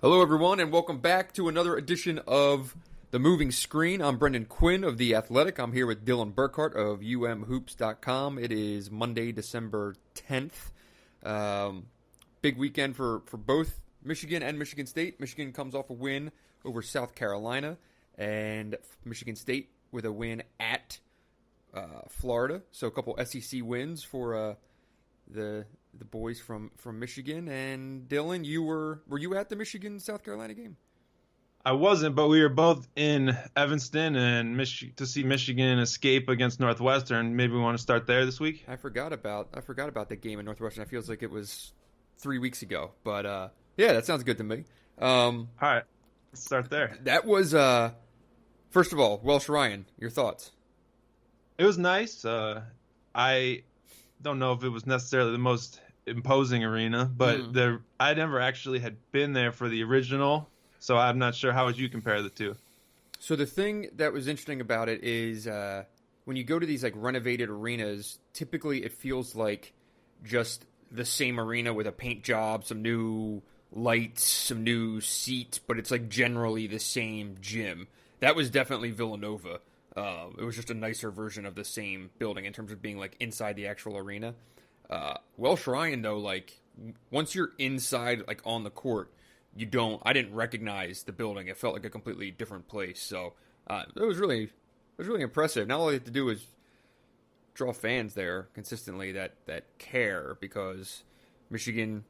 Hello, everyone, and welcome back to another edition of The Moving Screen. I'm Brendan Quinn of The Athletic. I'm here with Dylan Burkhart of umhoops.com. It is Monday, December 10th. Big weekend for both Michigan and Michigan State. Michigan comes off a win over South Carolina, and Michigan State with a win at Florida. So a couple SEC wins for the boys from Michigan. And Dylan, were you at the Michigan South Carolina game? I wasn't, but we were both in Evanston and to see Michigan escape against Northwestern. Maybe we want to start there this week. I forgot about the game in Northwestern. It feels like it was 3 weeks ago, but yeah, that sounds good to me. All right, let's start there. That was first of all, Welsh Ryan. Your thoughts? It was nice. I don't know if it was necessarily the most imposing arena, but I never actually had been there for the original, so I'm not sure how would you compare the two. So the thing that was interesting about it is when you go to these like renovated arenas, typically it feels like just the same arena with a paint job, some new lights, some new seats, but it's like generally the same gym. That was definitely Villanova. It was just a nicer version of the same building in terms of being like inside the actual arena. Welsh Ryan though, like once you're inside, like on the court, I didn't recognize the building. It felt like a completely different place. So it was really impressive. Now all you have to do is draw fans there consistently that care, because Michigan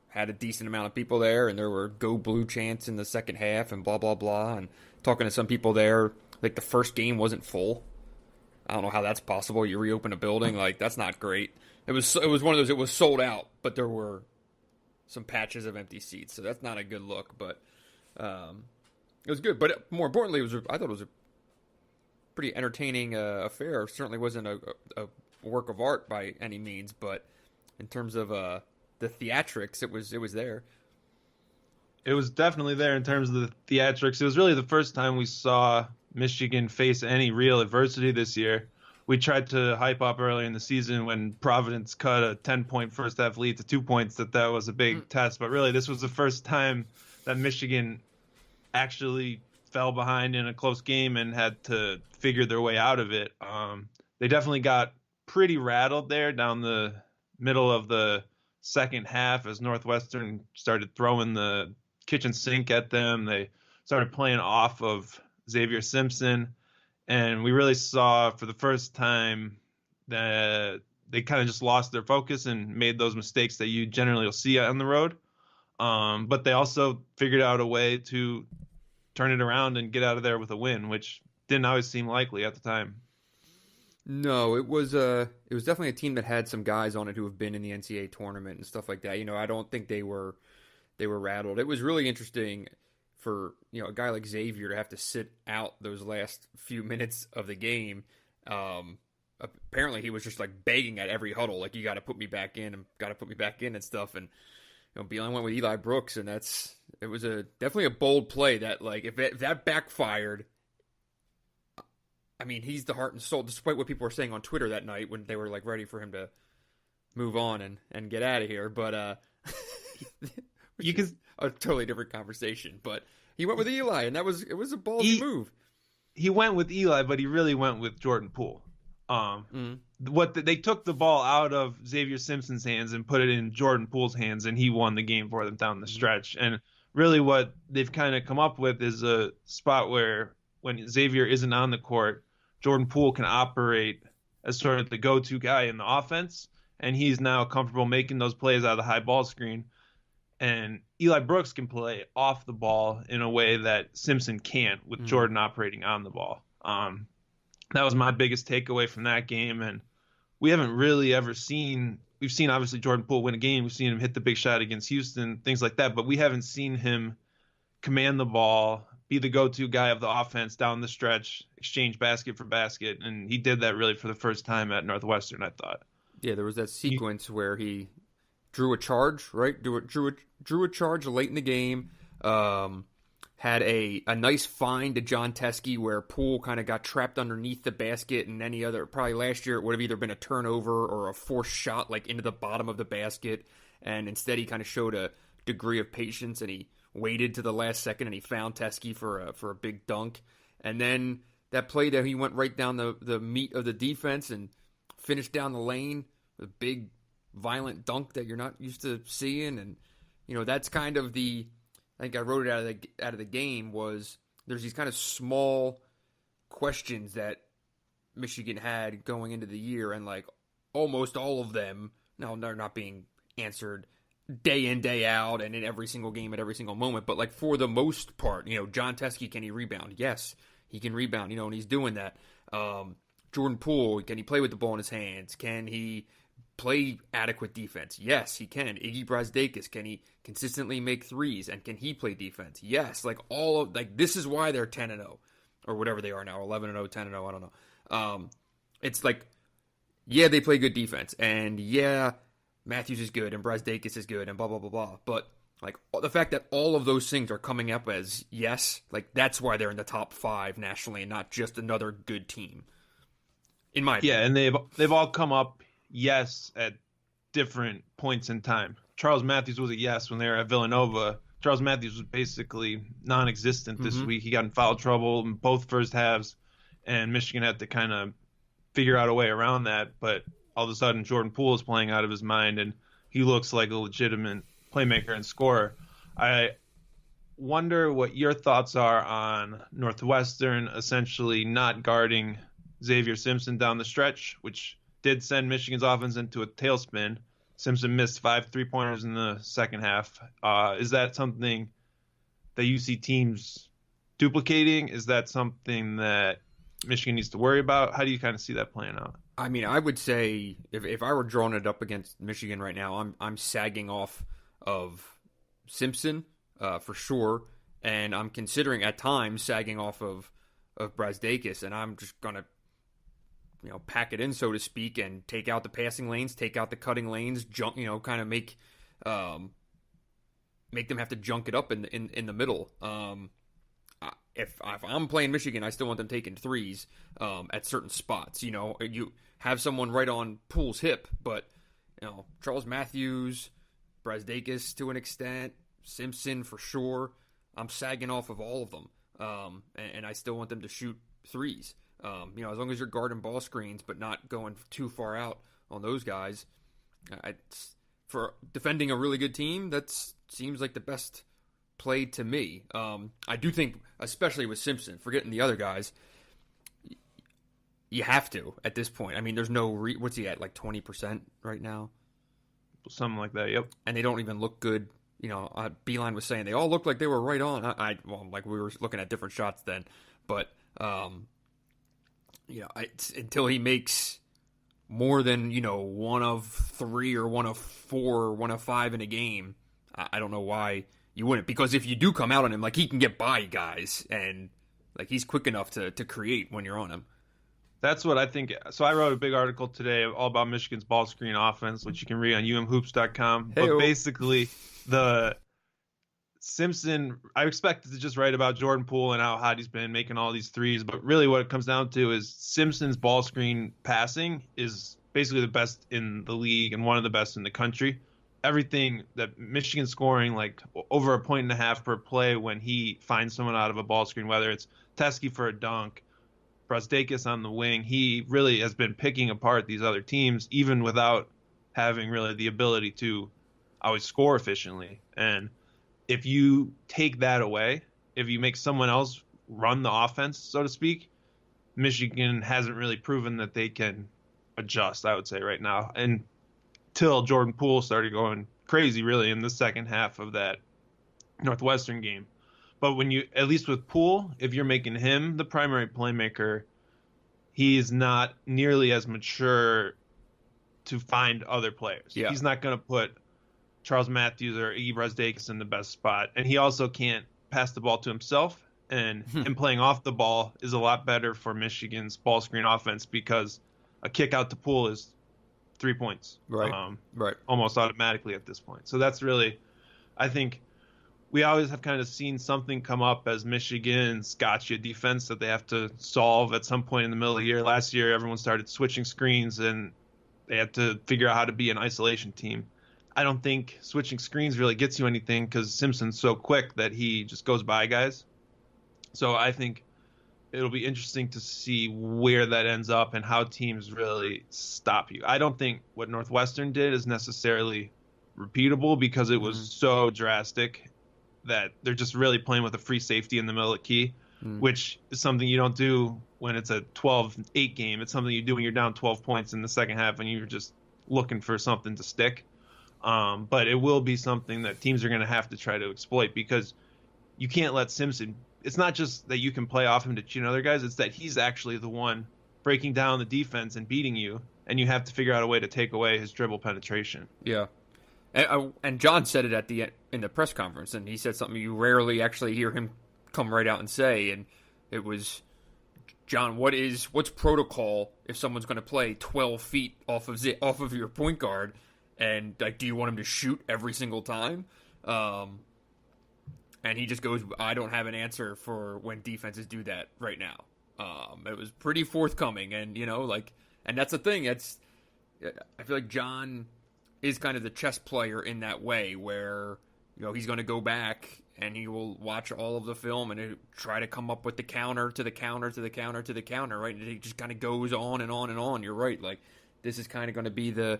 had a decent amount of people there, and there were "Go Blue" chants in the second half, and blah blah blah. And talking to some people there, like the first game wasn't full. I don't know how that's possible. You reopen a building, like that's not great. It was one of those. It was sold out, but there were some patches of empty seats, so that's not a good look. But it was good. But more importantly, I thought it was a pretty entertaining affair. It certainly wasn't a work of art by any means, but in terms of the theatrics, it was there. It was definitely there in terms of the theatrics. It was really the first time we saw Michigan face any real adversity this year. We tried to hype up earlier in the season when Providence cut a 10-point first half lead to 2 points that was a big test. But really, this was the first time that Michigan actually fell behind in a close game and had to figure their way out of it. They definitely got pretty rattled there down the middle of the second half as Northwestern started throwing the kitchen sink at them. They started playing off of Xavier Simpson. And we really saw for the first time that they kind of just lost their focus and made those mistakes that you generally will see on the road. But they also figured out a way to turn it around and get out of there with a win, which didn't always seem likely at the time. No, it was definitely a team that had some guys on it who have been in the NCAA tournament and stuff like that. I don't think they were rattled. It was really interesting for a guy like Xavier to have to sit out those last few minutes of the game. Apparently he was just like begging at every huddle, like, you got to put me back in and stuff. And Beilein went with Eli Brooks, and it was definitely a bold play that, like, if that backfired, I mean, he's the heart and soul, despite what people were saying on Twitter that night when they were like ready for him to move on and get out of here. But you could a totally different conversation. But he went with Eli, and it was a ballsy move. He went with Eli, but he really went with Jordan Poole. They took the ball out of Xavier Simpson's hands and put it in Jordan Poole's hands, and he won the game for them down the stretch. And really what they've kind of come up with is a spot where when Xavier isn't on the court, Jordan Poole can operate as sort of the go-to guy in the offense, and he's now comfortable making those plays out of the high ball screen. And Eli Brooks can play off the ball in a way that Simpson can't with Jordan operating on the ball. That was my biggest takeaway from that game. And we haven't really ever we've seen obviously Jordan Poole win a game. We've seen him hit the big shot against Houston, things like that. But we haven't seen him command the ball, be the go-to guy of the offense down the stretch, exchange basket for basket. And he did that really for the first time at Northwestern, I thought. Yeah, there was that sequence where he drew a charge, right? Drew a charge late in the game. Had a nice find to John Teskey where Poole kind of got trapped underneath the basket, and probably last year it would have either been a turnover or a forced shot like into the bottom of the basket, and instead he kind of showed a degree of patience, and he waited to the last second and he found Teskey for a big dunk. And then that play that he went right down the meat of the defense and finished down the lane with a big violent dunk that you're not used to seeing. And that's kind of I think I wrote it out of the game, was there's these kind of small questions that Michigan had going into the year, and like almost all of them, no, they're not being answered day in, day out, and in every single game at every single moment. But like for the most part, John Teskey, can he rebound? Yes, he can rebound, and he's doing that. Jordan Poole, can he play with the ball in his hands? Can he play adequate defense? Yes, he can. Iggy Brazdeikis, can he consistently make threes? And can he play defense? Yes. This is why they're 10-0 or whatever they are now, 11-0, 10-0, I don't know. It's like, yeah, they play good defense, and yeah, Matthews is good, and Brazdeikis is good, and blah, blah, blah, blah. But like the fact that all of those things are coming up as yes, like that's why they're in the top 5 nationally and not just another good team. In my opinion. Yeah, and they've all come up yes at different points in time. Charles Matthews was a yes when they were at Villanova. Charles Matthews was basically non-existent this week. He got in foul trouble in both first halves, and Michigan had to kind of figure out a way around that. But all of a sudden, Jordan Poole is playing out of his mind, and he looks like a legitimate playmaker and scorer. I wonder what your thoughts are on Northwestern essentially not guarding Xavier Simpson down the stretch, which did send Michigan's offense into a tailspin. Simpson missed 5 3-pointers in the second half. Is that something that you see teams duplicating? Is that something that Michigan needs to worry about? How do you kind of see that playing out? I mean, I would say if I were drawing it up against Michigan right now, I'm sagging off of Simpson for sure, and I'm considering at times sagging off of Brazdeikis, and I'm just gonna pack it in, so to speak, and take out the passing lanes, take out the cutting lanes, junk, kind of make them have to junk it up in the middle. If I'm playing Michigan, I still want them taking threes at certain spots. You have someone right on Poole's hip, but Charles Matthews, Brazdeikis to an extent, Simpson for sure. I'm sagging off of all of them, and I still want them to shoot threes. As long as you're guarding ball screens but not going too far out on those guys, for defending a really good team, that seems like the best play to me. I do think, especially with Simpson, forgetting the other guys, you have to at this point. I mean, there's no what's he at, like 20% right now? Something like that, yep. And they don't even look good. Beilein was saying they all looked like they were right on. Like we were looking at different shots then, but until he makes more than 1 of 3 or 1 of 4 or 1 of 5 in a game, I don't know why you wouldn't. Because if you do come out on him, like, he can get by guys, and like he's quick enough to create when you're on him. That's what I think. So I wrote a big article today all about Michigan's ball screen offense, which you can read on umhoops.com. Hey-o. But basically, the Simpson, I expected to just write about Jordan Poole and how hot he's been making all these threes, but really what it comes down to is Simpson's ball screen passing is basically the best in the league and one of the best in the country. Everything that Michigan's scoring, like over 1.5 points per play when he finds someone out of a ball screen, whether it's Teskey for a dunk, Brazdeikis on the wing, he really has been picking apart these other teams, even without having really the ability to always score efficiently. And if you take that away, if you make someone else run the offense, so to speak, Michigan hasn't really proven that they can adjust, I would say, right now. Until Jordan Poole started going crazy, really, in the second half of that Northwestern game. But when you, at least with Poole, if you're making him the primary playmaker, he's not nearly as mature to find other players. Yeah. He's not going to put Charles Matthews or Iggy Brazdeikis in the best spot. And he also can't pass the ball to himself. And him playing off the ball is a lot better for Michigan's ball screen offense because a kick out to Poole is 3 points. Right. Right. Almost automatically at this point. So that's really, I think, we always have kind of seen something come up as Michigan's gotcha defense that they have to solve at some point in the middle of the year. Last year, everyone started switching screens, and they had to figure out how to be an isolation team. I don't think switching screens really gets you anything because Simpson's so quick that he just goes by guys. So I think it'll be interesting to see where that ends up and how teams really stop you. I don't think what Northwestern did is necessarily repeatable because it was so drastic that they're just really playing with a free safety in the middle of the key, which is something you don't do when it's a 12-8 game. It's something you do when you're down 12 points in the second half and you're just looking for something to stick. But it will be something that teams are going to have to try to exploit because you can't let Simpson. It's not just that you can play off him to cheat other guys. It's that he's actually the one breaking down the defense and beating you, and you have to figure out a way to take away his dribble penetration. Yeah. And John said it in the press conference, and he said something you rarely actually hear him come right out and say, and it was, John, what's protocol if someone's going to play 12 feet off of your point guard, and like, do you want him to shoot every single time? And he just goes, I don't have an answer for when defenses do that right now. It was pretty forthcoming, and and that's the thing. I feel like John is kind of the chess player in that way, where he's going to go back and he will watch all of the film and he'll try to come up with the counter to the counter to the counter to the counter, right? And it just kind of goes on and on and on. You're right, like this is kind of going to be the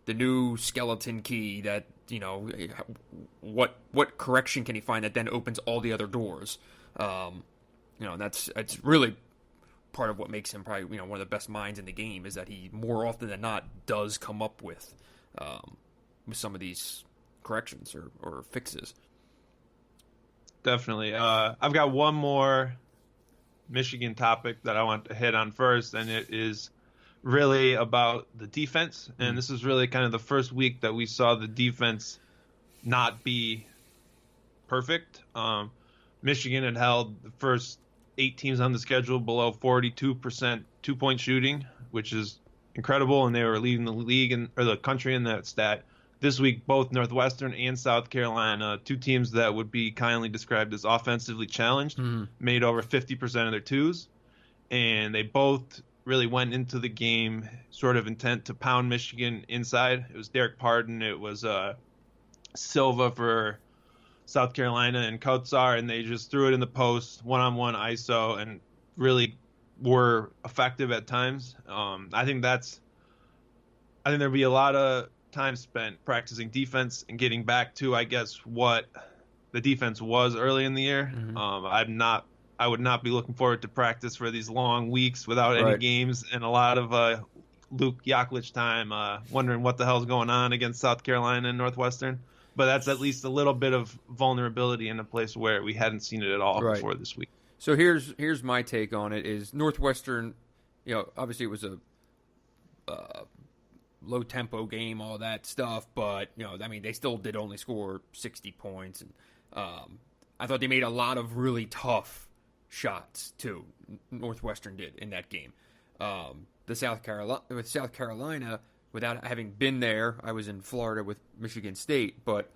new skeleton key that what correction can he find that then opens all the other doors. That's really part of what makes him probably one of the best minds in the game, is that he more often than not does come up with some of these corrections or fixes. Definitely. I've got one more Michigan topic that I want to hit on first, and it is really about the defense. And this is really kind of the first week that we saw the defense not be perfect. Michigan had held the first 8 teams on the schedule below 42% two-point shooting, which is incredible, and they were leading the league or the country in that stat. This week, both Northwestern and South Carolina, 2 teams that would be kindly described as offensively challenged, made over 50% of their twos, and they both really went into the game sort of intent to pound Michigan inside. It was Derek Pardon, it was Silva for South Carolina, and Kotsar, and they just threw it in the post, one-on-one ISO, and really were effective at times. I think there'll be a lot of time spent practicing defense and getting back to, I guess, what the defense was early in the year. I would not be looking forward to practice for these long weeks without any games and a lot of Luke Yaklich time, wondering what the hell's going on against South Carolina and Northwestern. But that's at least a little bit of vulnerability in a place where we hadn't seen it at all before this week. So here's my take on it: is Northwestern, obviously it was a low tempo game, all that stuff, but they still did only score 60 points, and I thought they made a lot of really tough shots too. Northwestern did in that game. With South Carolina, without having been there, I was in Florida with Michigan State, but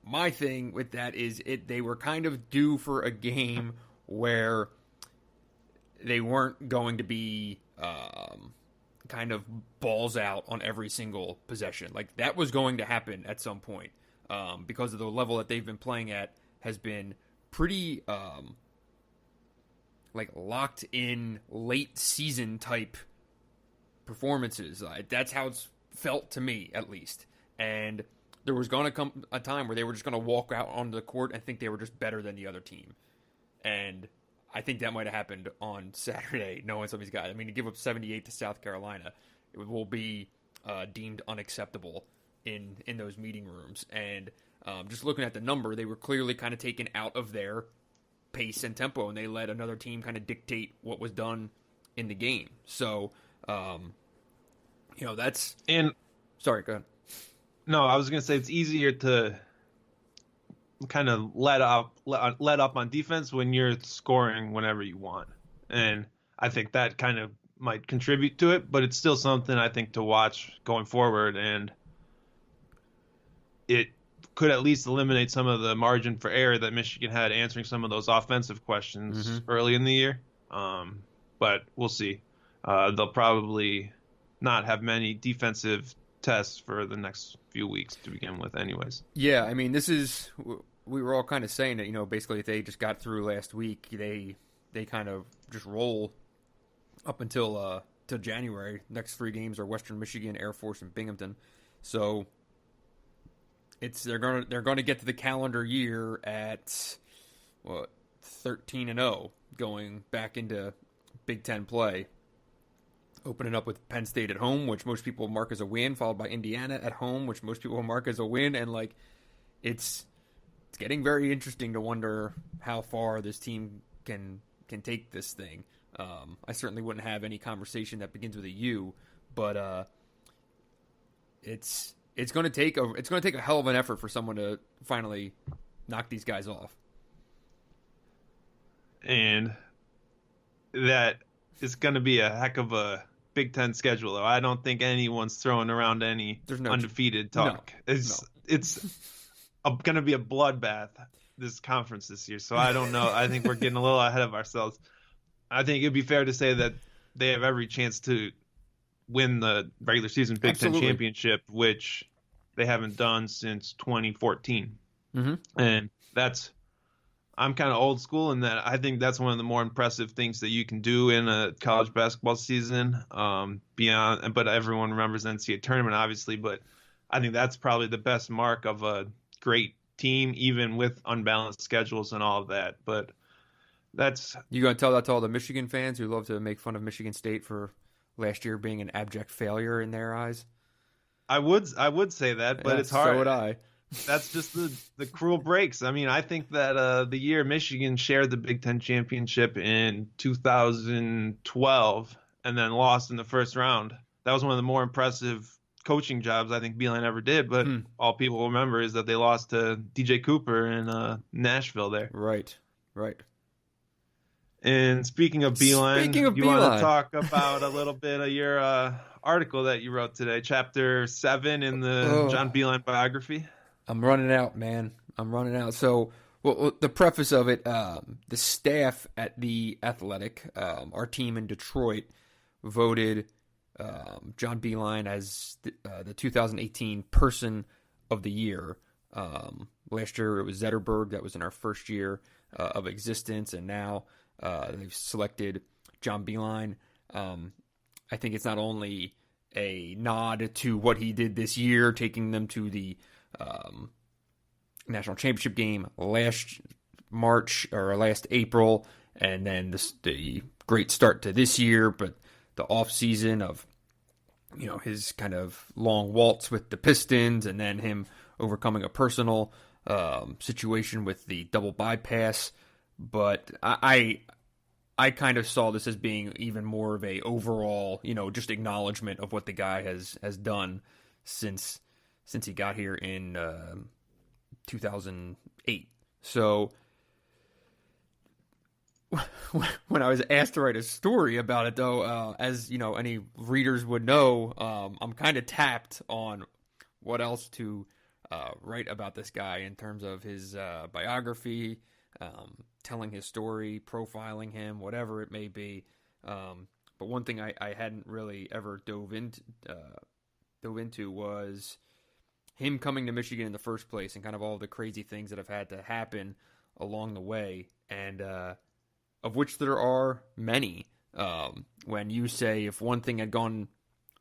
my thing with that is they were kind of due for a game where they weren't going to be kind of balls out on every single possession. Like, that was going to happen at some point, because of the level that they've been playing at has been pretty locked in late season type performances. That's how it's felt to me, at least. And there was going to come a time where they were just going to walk out onto the court and think they were just better than the other team. And I think that might have happened on Saturday, knowing some of these guys. I mean, to give up 78 to South Carolina, it will be deemed unacceptable in those meeting rooms. And just looking at the number, they were clearly kind of taken out of their pace and tempo, and they let another team kind of dictate what was done in the game. So, that's... And sorry, go ahead. No, I was going to say it's easier to kind of let up on defense when you're scoring whenever you want. And I think that kind of might contribute to it, but it's still something I think to watch going forward. And it could at least eliminate some of the margin for error that Michigan had answering some of those offensive questions early in the year. But we'll see. They'll probably not have many defensive test for the next few weeks to begin with anyways. Yeah, I mean, we were all kind of saying that, basically if they just got through last week, they kind of just roll up until till January. Next 3 games are Western Michigan, Air Force, and Binghamton. So they're gonna get to the calendar year at 13-0, going back into Big Ten play. Opening up with Penn State at home, which most people mark as a win, followed by Indiana at home, which most people mark as a win, and it's getting very interesting to wonder how far this team can take this thing. I certainly wouldn't have any conversation that begins with a U, but it's going to take a hell of an effort for someone to finally knock these guys off. And that is going to be a heck of a Big Ten schedule, though. I don't think anyone's throwing around any undefeated talk. No, it's going to be a bloodbath, this conference this year. So I don't know. I think we're getting a little ahead of ourselves. I think it'd be fair to say that they have every chance to win the regular season Big Ten championship, which they haven't done since 2014. Mm-hmm. And I'm kind of old school in that I think that's one of the more impressive things that you can do in a college basketball season. But everyone remembers the NCAA tournament, obviously. But I think that's probably the best mark of a great team, even with unbalanced schedules and all of that. But you gonna tell that to all the Michigan fans who love to make fun of Michigan State for last year being an abject failure in their eyes? I would say that, but it's hard. So would I. That's just the cruel breaks. I mean, I think that the year Michigan shared the Big Ten championship in 2012 and then lost in the first round, that was one of the more impressive coaching jobs I think Beilein ever did. But all people remember is that they lost to DJ Cooper in Nashville there. Right. And speaking of Beilein, you want to talk about a little bit of your article that you wrote today, Chapter 7 in the John Beilein biography? I'm running out, man. I'm running out. So, the preface of it, the staff at The Athletic, our team in Detroit, voted John Beilein as the 2018 Person of the Year. Last year it was Zetterberg. That was in our first year of existence, and now they've selected John Beilein. I think it's not only a nod to what he did this year, taking them to the national championship game last April, and then the great start to this year, but the off season of his kind of long waltz with the Pistons, and then him overcoming a personal situation with the double bypass. But I kind of saw this as being even more of a overall, just acknowledgement of what the guy has done since he got here in 2008. So when I was asked to write a story about it, though, as any readers would know, I'm kind of tapped on what else to write about this guy in terms of his biography, telling his story, profiling him, whatever it may be. But one thing I hadn't really ever dove into was him coming to Michigan in the first place, and kind of all the crazy things that have had to happen along the way, and of which there are many. When you say if one thing had gone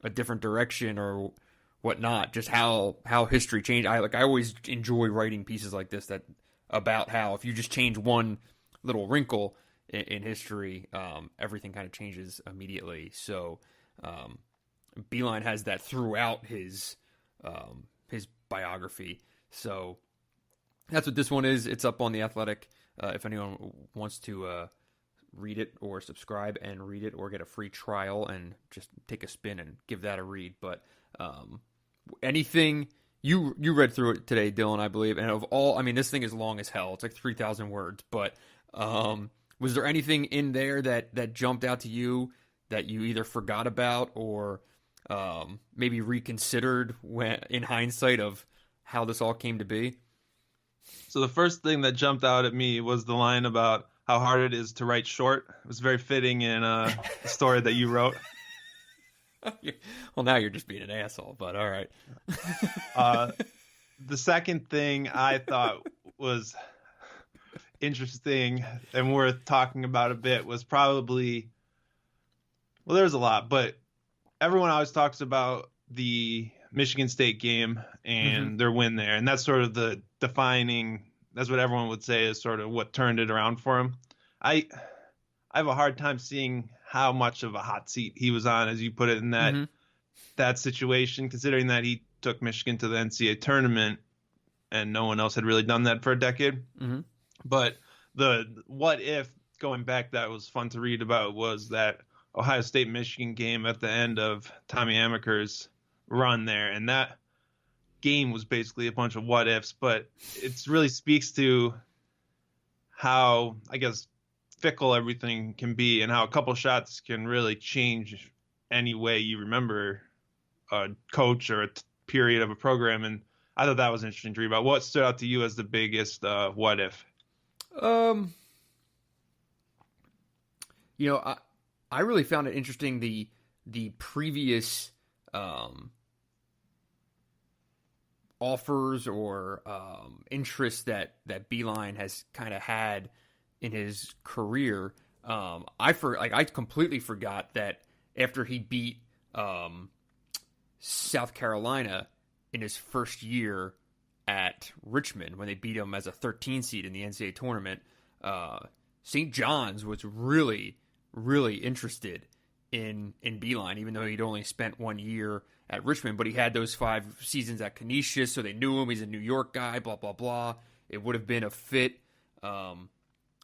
a different direction or whatnot, just how history changed. I always enjoy writing pieces like this about how if you just change one little wrinkle in history, everything kind of changes immediately. So Beilein has that throughout his biography. So that's what this one is. It's up on The Athletic. If anyone wants to read it or subscribe and read it, or get a free trial and just take a spin and give that a read. But anything you read through it today, Dylan, I believe, and of all, I mean, this thing is long as hell. It's like 3,000 words. But was there anything in there that jumped out to you that you either forgot about or maybe reconsidered in hindsight of how this all came to be? So the first thing that jumped out at me was the line about how hard it is to write short. It was very fitting in the story that you wrote. Well, now you're just being an asshole, but all right. The second thing I thought was interesting and worth talking about a bit was probably, well, there's a lot, but everyone always talks about the Michigan State game and their win there, and that's sort of the defining. That's what everyone would say is sort of what turned it around for him. I have a hard time seeing how much of a hot seat he was on, as you put it, in that situation, considering that he took Michigan to the NCAA tournament and no one else had really done that for a decade. But the what if, going back, that was fun to read about, was that Ohio State-Michigan game at the end of Tommy Amaker's run there. And that game was basically a bunch of what ifs, but it really speaks to how, I guess, fickle everything can be and how a couple shots can really change any way you remember a coach or a period of a program. And I thought that was interesting to read about. What stood out to you as the biggest what if? I really found it interesting the previous offers or interest that Beilein has kind of had in his career. I completely forgot that after he beat South Carolina in his first year at Richmond, when they beat him as a 13 seed in the NCAA tournament, St. John's was really, really interested in Beilein, even though he'd only spent 1 year at Richmond, but he had those 5 seasons at Canisius, so they knew him. He's a New York guy, blah, blah, blah. It would have been a fit.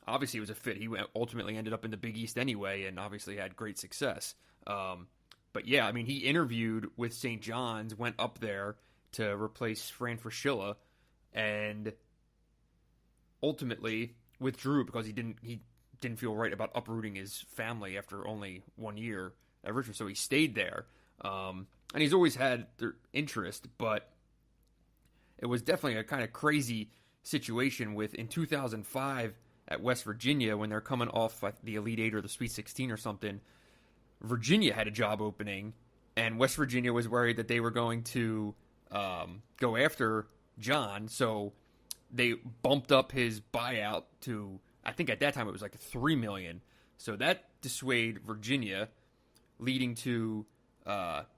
Obviously, it was a fit. He ultimately ended up in the Big East anyway, and obviously had great success. But yeah, I mean, he interviewed with St. John's, went up there to replace Fran Fraschilla, and ultimately withdrew because he didn't feel right about uprooting his family after only 1 year at Richmond, so he stayed there. And he's always had their interest, but it was definitely a kind of crazy situation in 2005 at West Virginia, when they're coming off the Elite Eight or the Sweet 16 or something. Virginia had a job opening, and West Virginia was worried that they were going to go after John, so they bumped up his buyout to, I think at that time it was like $3 million. So that dissuaded Virginia, leading to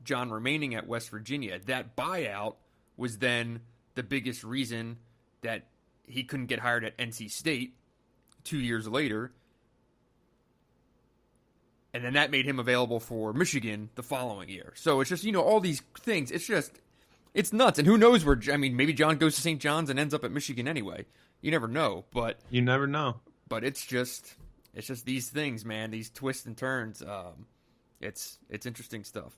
John remaining at West Virginia. That buyout was then the biggest reason that he couldn't get hired at NC State 2 years later. And then that made him available for Michigan the following year. So it's just, all these things. It's nuts. And who knows maybe John goes to St. John's and ends up at Michigan anyway. You never know. But you never know. But it's just these things, man. These twists and turns. It's interesting stuff.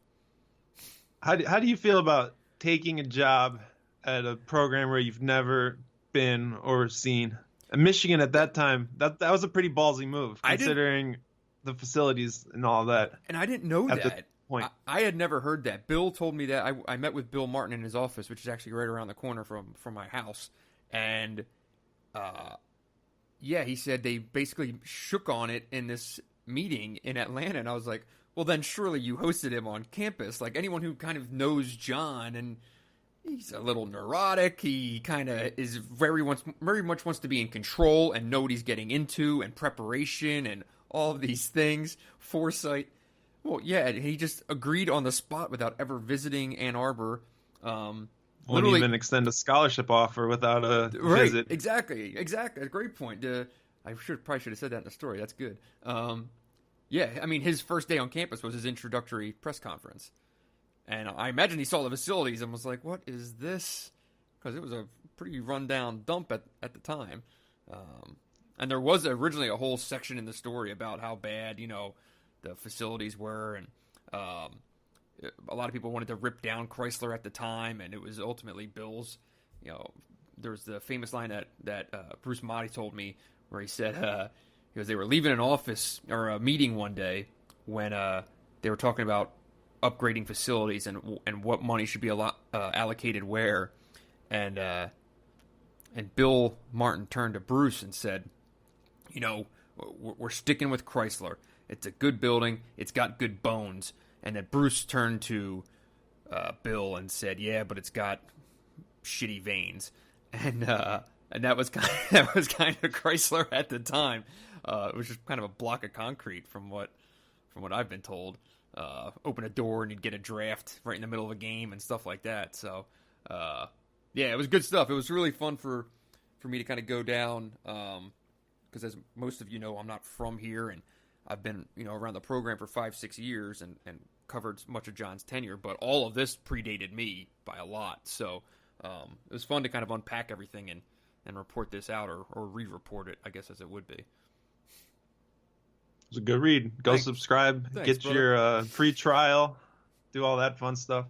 How do you feel about taking a job at a program where you've never been or seen? And Michigan at that time, that was a pretty ballsy move, considering the facilities and all that. And I didn't know at that. The point. I had never heard that. Bill told me that. I met with Bill Martin in his office, which is actually right around the corner from my house. And he said they basically shook on it in this meeting in Atlanta. And I was like, well, then surely you hosted him on campus. Like, anyone who kind of knows John, and he's a little neurotic. He kind of is very much wants to be in control and know what he's getting into, and preparation and all of these things, foresight. Well, yeah, he just agreed on the spot without ever visiting Ann Arbor. Won't even extend a scholarship offer without a visit. Exactly. A great point. I probably should have said that in the story. That's good. Yeah, I mean, his first day on campus was his introductory press conference. And I imagine he saw the facilities and was like, what is this? Because it was a pretty rundown dump at the time. And there was originally a whole section in the story about how bad, the facilities were. And a lot of people wanted to rip down Chrysler at the time, and it was ultimately Bill's. There was the famous line that Bruce Motti told me, where he said, because they were leaving an office or a meeting one day when they were talking about upgrading facilities and what money should be allocated where, and Bill Martin turned to Bruce and said, we're sticking with Chrysler. It's a good building. It's got good bones. And then Bruce turned to Bill and said, "Yeah, but it's got shitty veins," and that was kind of Chrysler at the time. It was just kind of a block of concrete from what I've been told. Open a door and you'd get a draft right in the middle of a game and stuff like that. So yeah, it was good stuff. It was really fun for me to kind of go down because as most of you know, I'm not from here, and I've been around the program for 5-6 years and covered much of John's tenure, but all of this predated me by a lot. So it was fun to kind of unpack everything and report this out or re-report it, I guess, as it would be. It was a good read. Go subscribe, get brother. Your free trial, do all that fun stuff.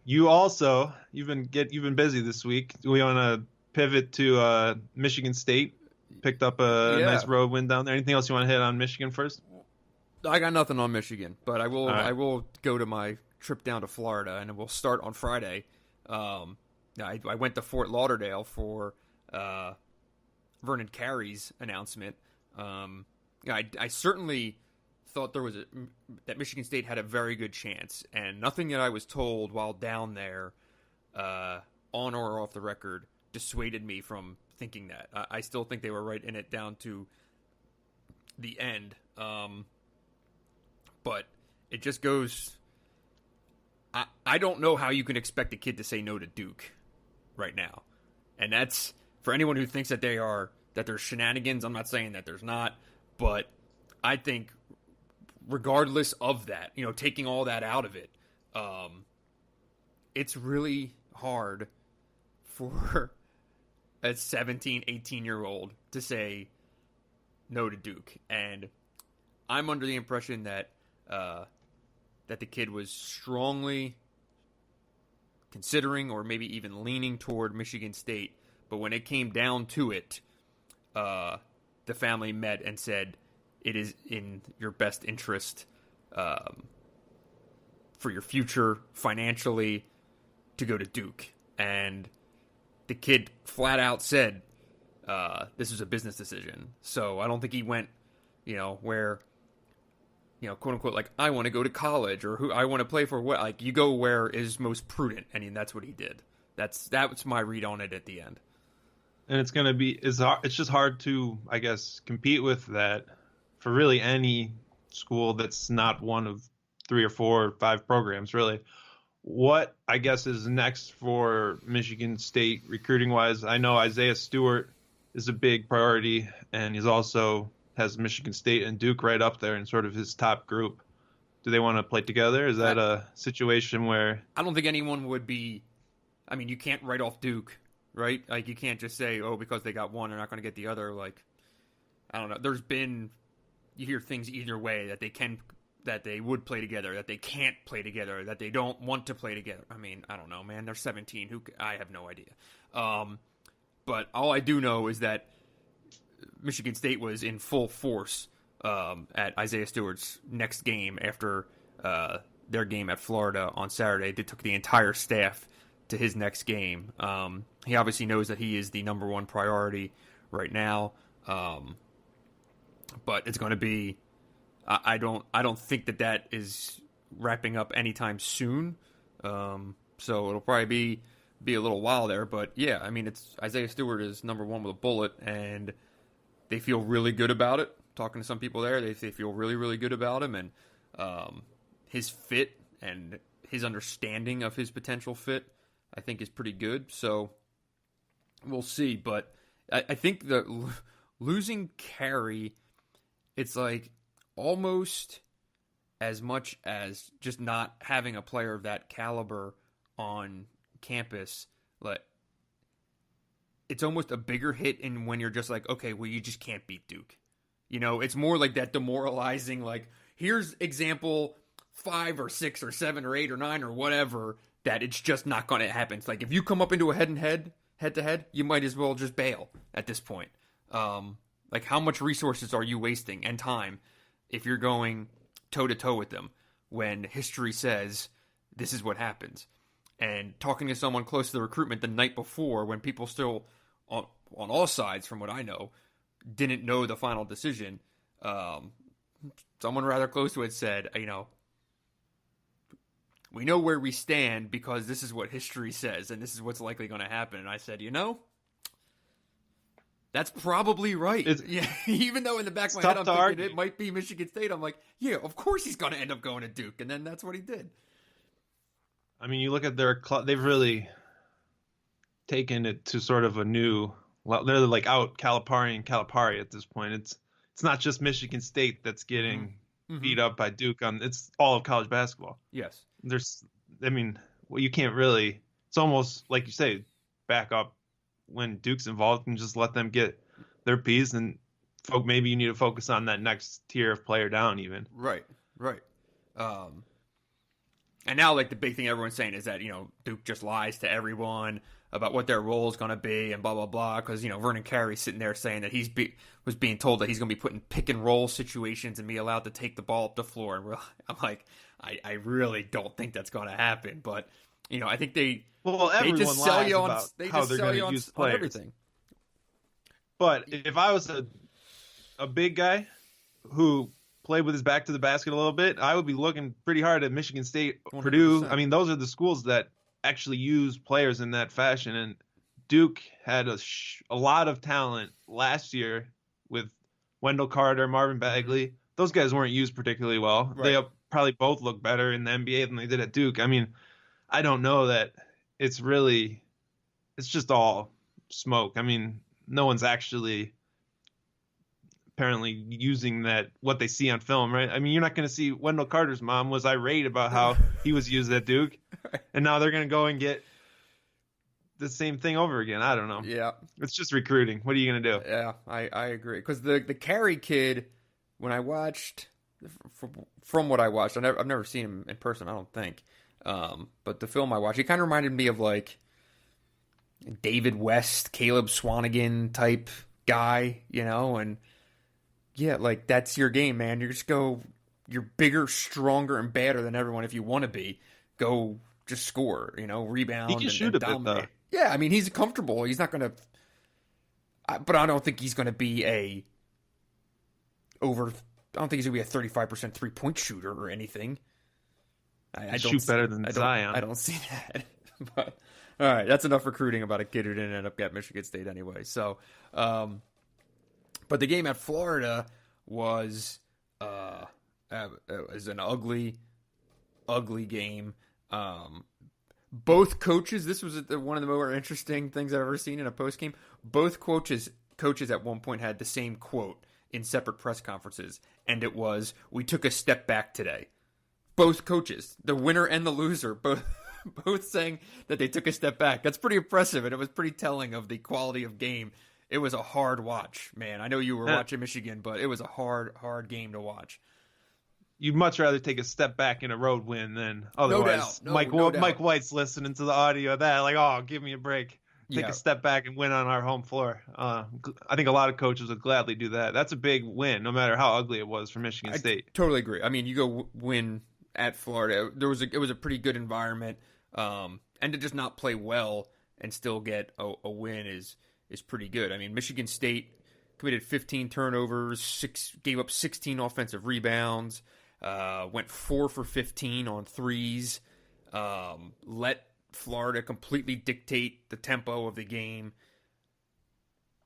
You've been busy this week. Do we want to pivot to Michigan State? Picked up a nice road win down there. Anything else you want to hit on Michigan first? I got nothing on Michigan, but I will. Right. I will go to my trip down to Florida, and we'll start on Friday. I went to Fort Lauderdale for Vernon Carey's announcement. I certainly thought that Michigan State had a very good chance, and nothing that I was told while down there, on or off the record, dissuaded me from thinking that. I still think they were right in it down to the end. But it just goes. I don't know how you can expect a kid to say no to Duke right now, and that's for anyone who thinks that there's shenanigans. I'm not saying that there's not, but I think regardless of that, taking all that out of it, it's really hard for a 17, 18-year-old to say no to Duke, and I'm under the impression that the kid was strongly considering or maybe even leaning toward Michigan State. But when it came down to it, the family met and said, it is in your best interest for your future financially to go to Duke. And the kid flat out said this was a business decision. So I don't think he went, where... quote unquote, like, I want to go to college or who I want to play for. What, like, you go where is most prudent, and that's what he did. That's my read on it at the end. And it's just hard to, I guess, compete with that for really any school that's not one of 3 or 4 or 5 programs, really. What, I guess, is next for Michigan State recruiting wise? I know Isaiah Stewart is a big priority, and he's also has Michigan State and Duke right up there in sort of his top group. Do they want to play together? Is that a situation where... I don't think anyone would be... I mean, you can't write off Duke, right? Like, you can't just say, because they got one, they're not going to get the other. Like, I don't know. You hear things either way, that they would play together, that they can't play together, that they don't want to play together. I mean, I don't know, man. They're 17. I have no idea. But all I do know is that Michigan State was in full force at Isaiah Stewart's next game after their game at Florida on Saturday. They took the entire staff to his next game. He obviously knows that he is the number one priority right now, but it's going to be. I don't think that is wrapping up anytime soon. So it'll probably be a little while there. But yeah, I mean, it's Isaiah Stewart is number one with a bullet, and they feel really good about it. Talking to some people there, they feel really, really good about him, and his fit and his understanding of his potential fit, I think, is pretty good. So we'll see. But I think that losing Carey, it's like almost as much as just not having a player of that caliber on campus. Like, it's almost a bigger hit in when you're just like, okay, well, you just can't beat Duke. It's more like that demoralizing, like, here's example 5 or 6 or 7 or 8 or 9 or whatever, that it's just not going to happen. It's like, if you come up into a head-to-head, you might as well just bail at this point. Like, how much resources are you wasting and time if you're going toe-to-toe with them when history says this is what happens? And talking to someone close to the recruitment the night before, when people still, on all sides, from what I know, didn't know the final decision, someone rather close to it said, we know where we stand because this is what history says and this is what's likely going to happen. And I said, that's probably right. Yeah, even though in the back of my head I'm thinking it might be Michigan State, I'm like, yeah, of course he's going to end up going to Duke, and then that's what he did. I mean, you look at they've really taken it to sort of a new. They're like out Calipari and Calipari at this point. It's not just Michigan State that's getting beat up by Duke. It's all of college basketball. Yes, you can't really. It's almost like you say, back up. When Duke's involved, and just let them get their piece, and maybe you need to focus on that next tier of player down even. Right. And now, like, the big thing everyone's saying is that, Duke just lies to everyone about what their role is going to be and blah, blah, blah, because, Vernon Carey sitting there saying that was being told that he's going to be put in pick-and-roll situations and be allowed to take the ball up the floor. And I'm like, I really don't think that's going to happen, but, I think everyone just sell you on about they how just they're sell going you to use on players. everything. But if I was a big guy who played with his back to the basket a little bit, I would be looking pretty hard at Michigan State, 100%. Purdue. I mean, those are the schools that actually use players in that fashion. And Duke had a lot of talent last year with Wendell Carter, Marvin Bagley. Those guys weren't used particularly well. Right. They probably both look better in the NBA than they did at Duke. I mean, I don't know that it's just all smoke. I mean, no one's actually apparently using what they see on film, right? I mean, you're not going to see Wendell Carter's mom was irate about how he was used at Duke, and now they're going to go and get the same thing over again. I don't know. Yeah. It's just recruiting. What are you going to do? Yeah, I agree. Because the Carey kid, when I watched, from what I watched, I've never seen him in person, I don't think. But the film I watched, he kind of reminded me of like David West, Caleb Swanigan type guy, and yeah, like that's your game, man. You're bigger, stronger, and badder than everyone if you want to be. Go just score, rebound. He can shoot a bit, though. Yeah, I mean, he's comfortable. He's not going to, but I don't think he's going to be I don't think he's going to be a 35% 3-point shooter or anything. I don't shoot better than Zion. I don't see that. But all right, that's enough recruiting about a kid who didn't end up at Michigan State anyway. So, but the game at Florida was an ugly game. Both coaches. This was one of the more interesting things I've ever seen in a post game. Both coaches at one point had the same quote in separate press conferences, and it was, "We took a step back today." Both coaches, the winner and the loser, both saying that they took a step back. That's pretty impressive, and it was pretty telling of the quality of game. It was a hard watch, man. I know you were watching Michigan, but it was a hard game to watch. You'd much rather take a step back in a road win than otherwise. No doubt. Mike White's listening to the audio of that, like, oh, give me a break. Take a step back and win on our home floor. I think a lot of coaches would gladly do that. That's a big win, no matter how ugly it was for Michigan State. I totally agree. I mean, you go win at Florida. It was a pretty good environment, and to just not play well and still get a win is pretty good. I mean, Michigan State committed 15 turnovers, gave up 16 offensive rebounds, went 4 for 15 on threes, let Florida completely dictate the tempo of the game,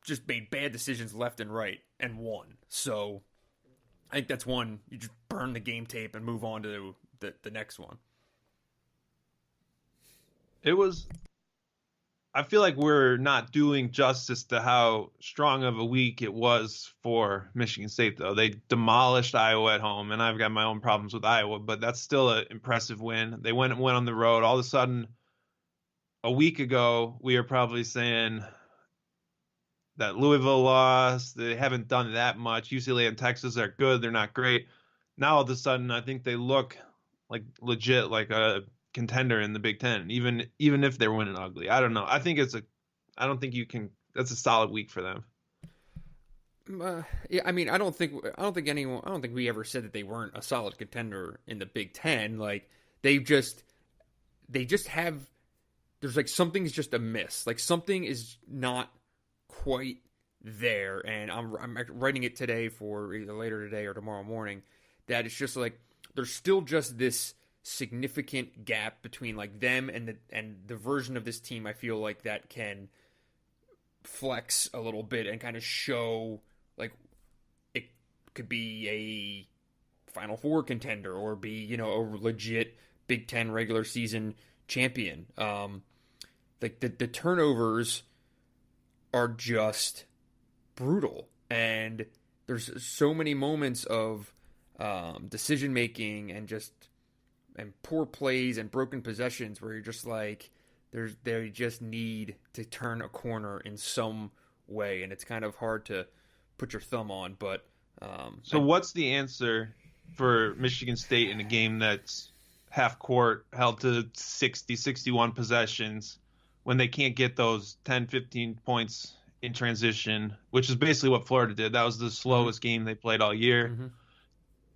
just made bad decisions left and right, and won. So I think that's one, you just burn the game tape and move on to the next one. I feel like we're not doing justice to how strong of a week it was for Michigan State, though. They demolished Iowa at home, and I've got my own problems with Iowa, but that's still an impressive win. They went on the road. All of a sudden, a week ago, we were probably saying that Louisville lost. They haven't done that much. UCLA and Texas are good. They're not great. Now, all of a sudden, I think they look like legit, like a contender in the Big Ten, even if they're winning ugly. I don't know. I don't think you can. That's a solid week for them. Yeah, I mean, I don't think we ever said that they weren't a solid contender in the Big Ten. Like they just have. There's like something's just amiss. Like something is not quite there, and I'm writing it today for either later today or tomorrow morning. That it's just like there's still just this significant gap between like them and the version of this team I feel like that can flex a little bit and kind of show like it could be a Final Four contender or be, you know, a legit Big Ten regular season champion. Like the turnovers are just brutal, and there's so many moments of decision making and poor plays and broken possessions where you're just like they just need to turn a corner in some way, and it's kind of hard to put your thumb on. But what's the answer for Michigan State in a game that's half court, held to 60, 61 possessions, when they can't get those 10, 15 points in transition, which is basically what Florida did? That was the slowest game they played all year. Mm-hmm.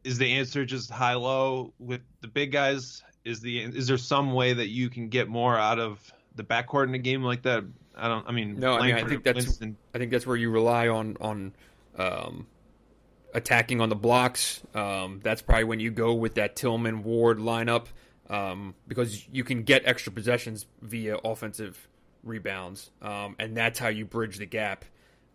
Is the answer just high-low with the big guys? Is there some way that you can get more out of the backcourt in a game like that? I think that's where you rely on attacking on the blocks. That's probably when you go with that Tillman Ward lineup, because you can get extra possessions via offensive rebounds, and that's how you bridge the gap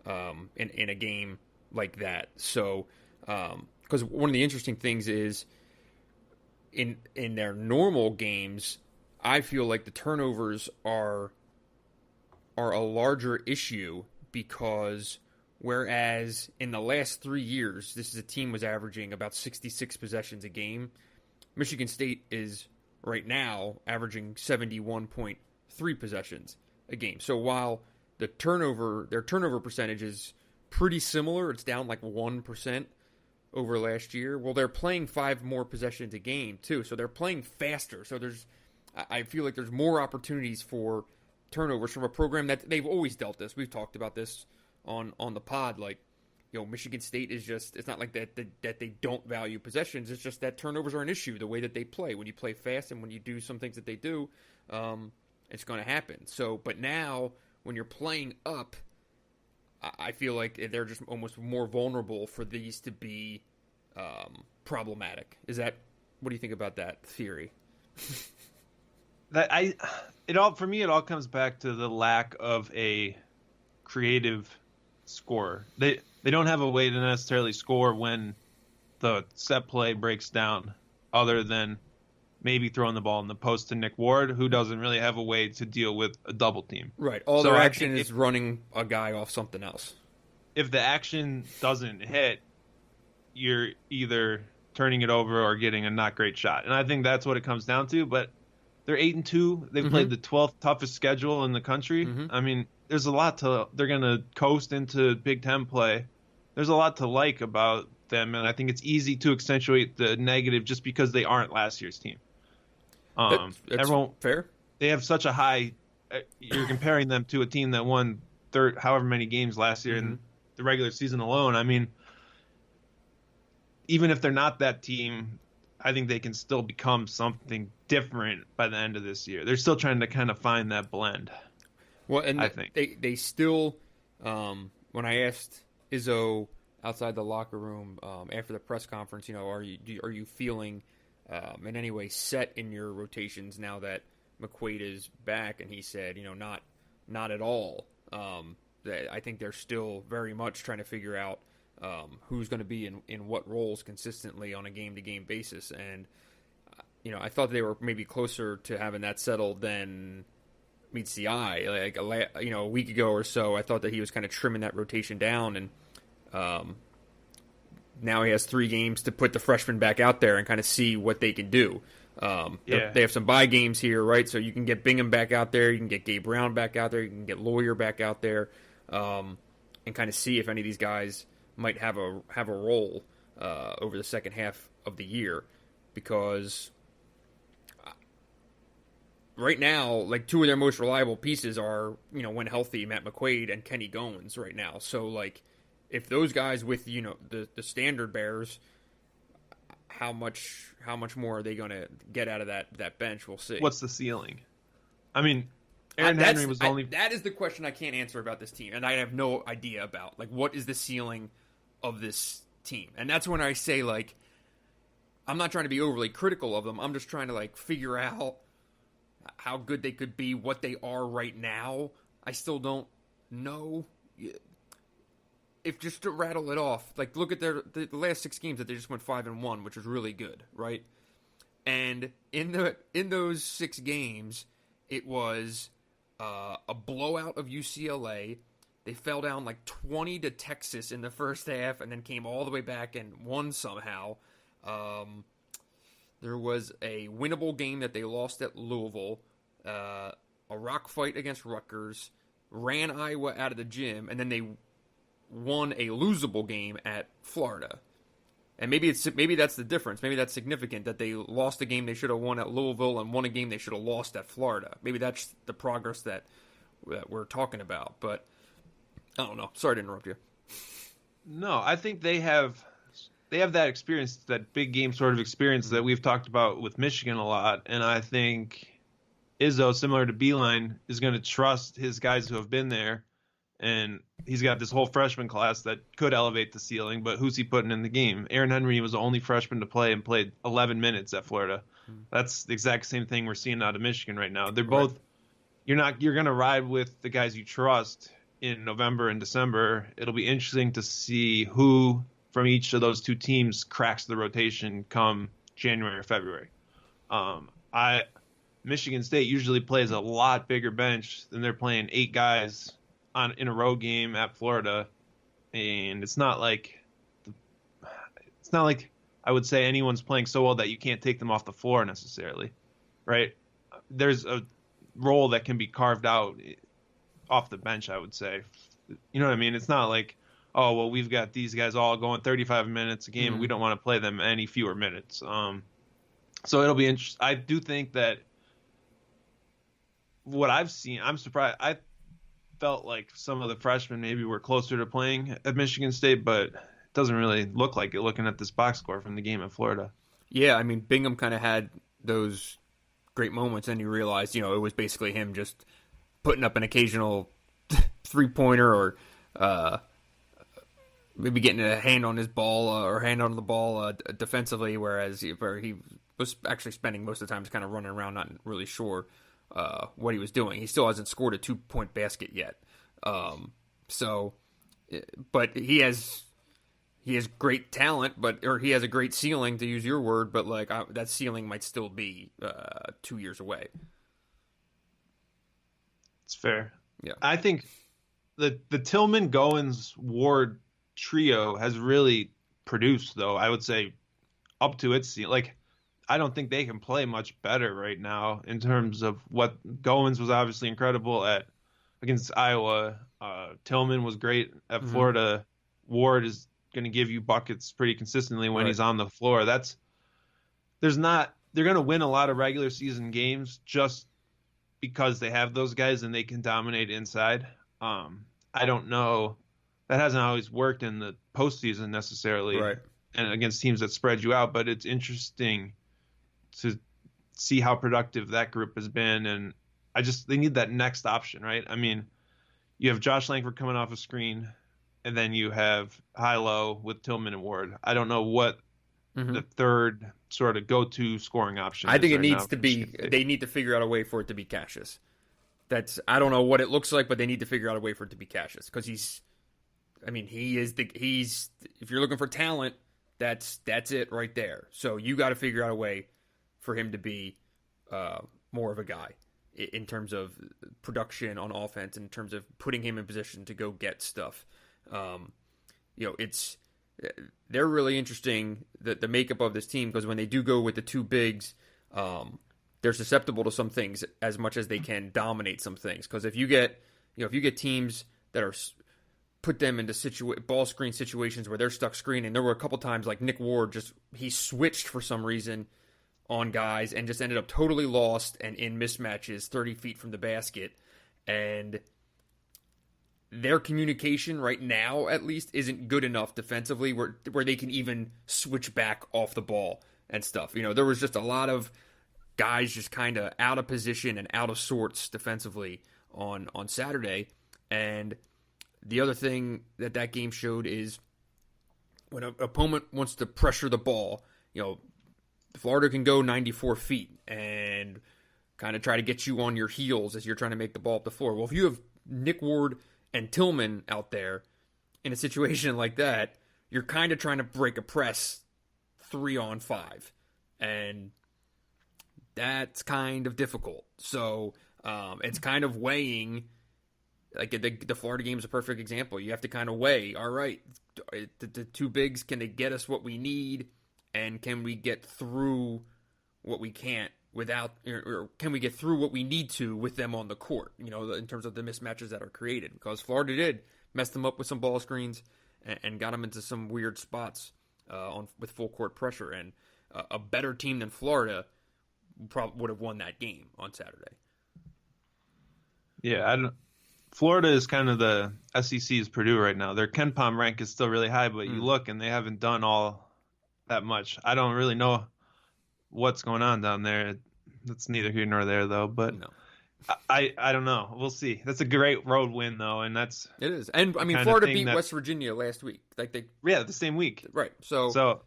in a game like that. So, because one of the interesting things is in their normal games, I feel like the turnovers are a larger issue, because whereas in the last 3 years, this is a team was averaging about 66 possessions a game, Michigan State is right now averaging 71.3 possessions a game. So while their turnover percentage is pretty similar, it's down like 1% over last year. Well, they're playing 5 more possessions a game too, so they're playing faster. So I feel like there's more opportunities for turnovers from a program that they've always dealt this. We've talked about this on the pod. Like, you know, Michigan State is just, it's not like that they don't value possessions. It's just that turnovers are an issue, the way that they play. When you play fast and when you do some things that they do, it's going to happen. So, but now when you're playing up, I feel like they're just almost more vulnerable for these to be problematic. What do you think about that theory? For me, it all comes back to the lack of a creative scorer. They don't have a way to necessarily score when the set play breaks down, other than maybe throwing the ball in the post to Nick Ward, who doesn't really have a way to deal with a double team. Right. All their action is running a guy off something else. If the action doesn't hit, you're either turning it over or getting a not great shot. And I think that's what it comes down to. But they're 8-2. They've played the 12th toughest schedule in the country. Mm-hmm. I mean, there's a lot they're going to coast into Big Ten play. There's a lot to like about them, and I think it's easy to accentuate the negative just because they aren't last year's team. That's everyone fair. They have such a high. You're comparing them to a team that won however many games last year in the regular season alone. I mean, even if they're not that team, I think they can still become something different by the end of this year. They're still trying to kind of find that blend. Well, and I think they still. When I asked Izzo outside the locker room after the press conference, you know, are you feeling in any way set in your rotations now that McQuaid is back? And he said, you know, not at all. I think they're still very much trying to figure out who's going to be in what roles consistently on a game-to-game basis. And, you know, I thought they were maybe closer to having that settled than meets the eye. Like, you know, a week ago or so, I thought that he was kind of trimming that rotation down, and now he has 3 games to put the freshmen back out there and kind of see what they can do. They have some bye games here, right? So you can get Bingham back out there, you can get Gabe Brown back out there, you can get Lawyer back out there, and kind of see if any of these guys might have a role over the second half of the year, because right now, like, 2 of their most reliable pieces are, you know, when healthy, Matt McQuaid and Kenny Goins right now. So, like, if those guys with, you know, the standard bearers, how much more are they going to get out of that bench? We'll see. What's the ceiling? I mean, Aaron Henry was only... That is the question I can't answer about this team, and I have no idea about. Like, what is the ceiling of this team? And that's when I say, like, I'm not trying to be overly critical of them. I'm just trying to like figure out how good they could be, what they are right now. I still don't know. If just to rattle it off, like look at the last 6 games that they just went 5-1, which is really good, right? And in those 6 games, it was a blowout of UCLA. They fell down like 20 to Texas in the first half, and then came all the way back and won somehow. There was a winnable game that they lost at Louisville, a rock fight against Rutgers, ran Iowa out of the gym, and then they won a losable game at Florida. And maybe that's the difference. Maybe that's significant that they lost a game they should have won at Louisville and won a game they should have lost at Florida. Maybe that's the progress that we're talking about. But I don't know. Sorry to interrupt you. No, I think they have that experience, that big game sort of experience that we've talked about with Michigan a lot. And I think Izzo, similar to Beilein, is going to trust his guys who have been there. And he's got this whole freshman class that could elevate the ceiling, but who's he putting in the game? Aaron Henry was the only freshman to play and played 11 minutes at Florida. That's the exact same thing we're seeing out of Michigan right now. They're both you're going to ride with the guys you trust in November and December. It'll be interesting to see who from each of those 2 teams cracks the rotation come January or February. Michigan State usually plays a lot bigger bench than they're playing 8 guys in a road game at Florida, and it's not like I would say anyone's playing so well that you can't take them off the floor necessarily, right? There's a role that can be carved out off the bench, I would say. You know what I mean? It's not like, oh, well, we've got these guys all going 35 minutes a game, and we don't want to play them any fewer minutes. So it'll be interesting. I do think that what I've seen, I'm surprised. I felt like some of the freshmen maybe were closer to playing at Michigan State, but it doesn't really look like it looking at this box score from the game at Florida. Yeah, I mean, Bingham kind of had those great moments, and you realize, it was basically him just putting up an occasional 3-pointer or maybe getting a hand on his ball or hand on the ball defensively, where he was actually spending most of the time just kind of running around, not really sure what he was doing. He still hasn't scored a 2-point basket yet. But he has great talent, or he has a great ceiling, to use your word, but like that ceiling might still be 2 years away. It's fair. Yeah. I think the Tillman, Goins, Ward trio has really produced, though. I would say up to its ceiling. Like, I don't think they can play much better right now in terms of what Goins was obviously incredible against Iowa. Tillman was great at Florida. Ward is going to give you buckets pretty consistently when he's on the floor. They're going to win a lot of regular season games just because they have those guys and they can dominate inside. I don't know. That hasn't always worked in the postseason necessarily, and against teams that spread you out. But it's interesting to see how productive that group has been, and they need that next option, right? I mean, you have Josh Langford coming off a screen, and then you have high-low with Tillman and Ward. I don't know what the third sort of go-to scoring option is. I think it needs to be. They need to figure out a way for it to be Cassius. I don't know what it looks like, but they need to figure out a way for it to be Cassius, because he's. If you're looking for talent, that's it right there. So you got to figure out a way for him to be more of a guy in terms of production on offense, in terms of putting him in position to go get stuff. They're really interesting, the makeup of this team, because when they do go with the 2 bigs, they're susceptible to some things as much as they can dominate some things. Because if you get teams that are put them into ball screen situations where they're stuck screening, there were a couple times like Nick Ward he switched for some reason on guys and just ended up totally lost and in mismatches 30 feet from the basket. And their communication right now, at least, isn't good enough defensively where they can even switch back off the ball and stuff. There was just a lot of guys just kind of out of position and out of sorts defensively on Saturday. And the other thing that game showed is when an opponent wants to pressure the ball, Florida can go 94 feet and kind of try to get you on your heels as you're trying to make the ball up the floor. Well, if you have Nick Ward and Tillman out there in a situation like that, you're kind of trying to break a press 3-on-5. And that's kind of difficult. So it's kind of weighing, like the Florida game is a perfect example. You have to kind of weigh, all right, the two bigs, can they get us what we need? And can we get through what we can't without, or can we get through what we need to with them on the court, in terms of the mismatches that are created? Because Florida did mess them up with some ball screens and got them into some weird spots with full court pressure. And a better team than Florida probably would have won that game on Saturday. Yeah, Florida is kind of the SEC's Purdue right now. Their KenPom rank is still really high, but you look and they haven't done all that much. I don't really know what's going on down there. That's neither here nor there, though. But no. I don't know. We'll see. That's a great road win, though, and it is. And I mean, Florida beat West Virginia last week. The same week, right? So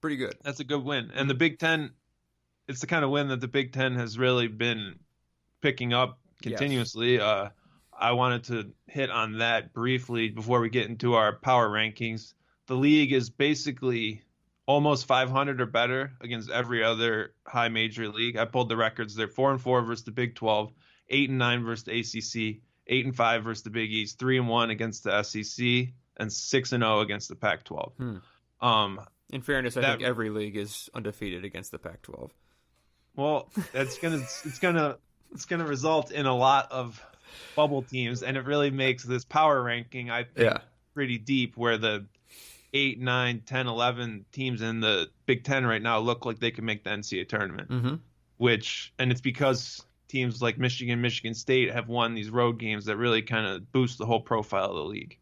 pretty good. That's a good win. And the Big Ten, it's the kind of win that the Big Ten has really been picking up continuously. Yes. I wanted to hit on that briefly before we get into our power rankings. The league is basically almost 500 or better against every other high major league. I pulled the records. They're 4-4 versus the Big 12, 8-9 versus the ACC, 8-5 versus the Big East, 3-1 against the SEC, and 6-0 against the Pac-12. In fairness, I think every league is undefeated against the Pac-12. Well, it's gonna result in a lot of bubble teams, and it really makes this power ranking, I think, pretty deep, where the 8, 9, 10, 11 teams in the Big Ten right now look like they can make the NCAA tournament. Mm-hmm. And it's because teams like Michigan, Michigan State have won these road games that really kind of boost the whole profile of the league.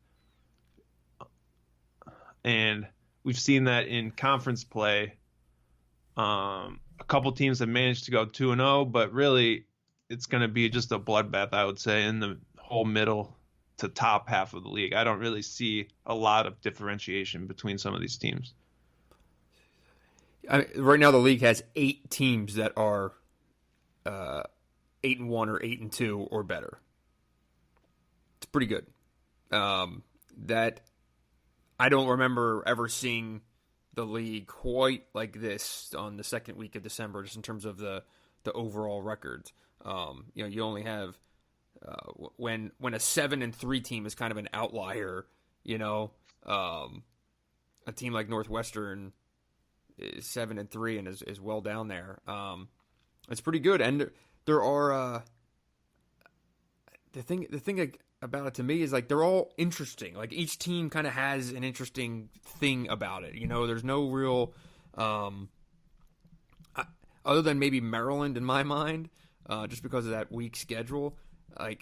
And we've seen that in conference play. A couple teams have managed to go 2-0, but really it's going to be just a bloodbath, I would say, in the whole middle to top half of the league. I don't really see a lot of differentiation between some of these teams. Right now, the league has 8 teams that are 8-1 or 8-2 or better. It's pretty good. That I don't remember ever seeing the league quite like this on the second week of December, just in terms of the overall records. You only have when a 7-3 team is kind of an outlier. A team like Northwestern is 7-3 and is well down there. It's pretty good, and there are the thing about it to me is they're all interesting. Like each team kind of has an interesting thing about it. There's no real other than maybe Maryland in my mind, just because of that weak schedule. I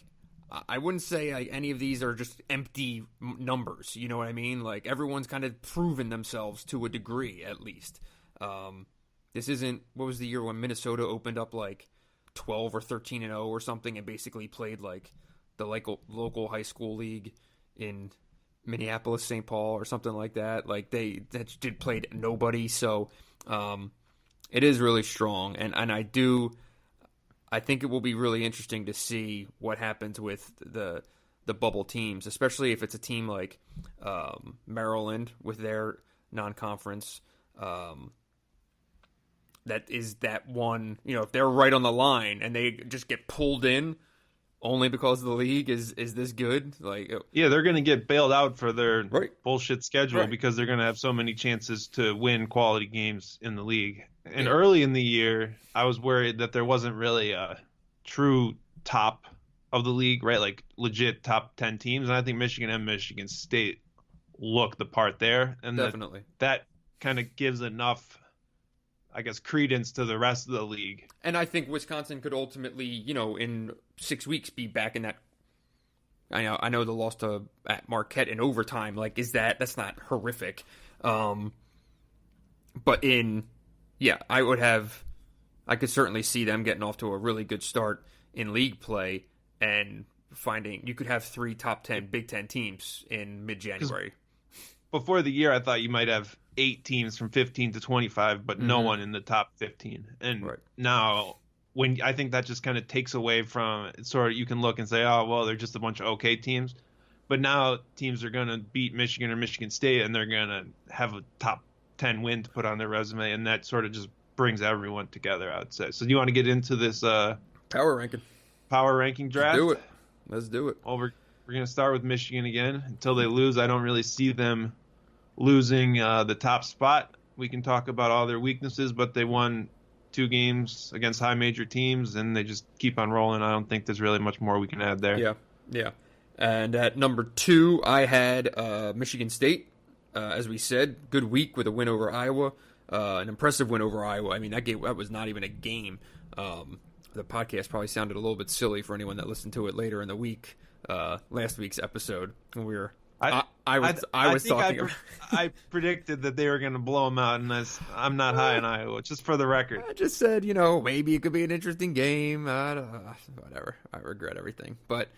wouldn't say any of these are just empty numbers. You know what I mean? Everyone's kind of proven themselves to a degree, at least. This isn't, what was the year when Minnesota opened up 12 or 13-0 or something and basically played the local high school league in Minneapolis, St. Paul or something like that. They did played nobody. So it is really strong. And I think it will be really interesting to see what happens with the bubble teams, especially if it's a team like Maryland with their non-conference. That is that one, if they're right on the line and they just get pulled in only because the league is this good. They're going to get bailed out for their bullshit schedule because they're going to have so many chances to win quality games in the league. And early in the year, I was worried that there wasn't really a true top of the league, right? Legit top 10 teams. And I think Michigan and Michigan State look the part there. And definitely that kind of gives enough, I guess, credence to the rest of the league. And I think Wisconsin could ultimately, in 6 weeks be back in that. I know the loss at Marquette in overtime. That's not horrific. But I could certainly see them getting off to a really good start in league play and finding you could have 3 top 10 Big Ten teams in mid-January. before the year, I thought you might have 8 teams from 15 to 25, but no one in the top 15. And now, I think that just kind of takes away from sort of, you can look and say, oh, well, they're just a bunch of okay teams. But now teams are going to beat Michigan or Michigan State, and they're going to have a top 10 win to put on their resume, and that sort of just brings everyone together, I would say. So do you want to get into this power ranking draft? Let's do it. Well, we're going to start with Michigan again. Until they lose, I don't really see them losing the top spot. We can talk about all their weaknesses, but they won 2 games against high major teams, and they just keep on rolling. I don't think there's really much more we can add there. Yeah. And at number 2, I had Michigan State. As we said, good week with a win over Iowa, an impressive win over Iowa. I mean, that was not even a game. The podcast probably sounded a little bit silly for anyone that listened to it later in the week. Last week's episode, when we were. I predicted that they were going to blow them out, and I'm not high on Iowa. Just for the record, I just said, maybe it could be an interesting game. Whatever. I regret everything, but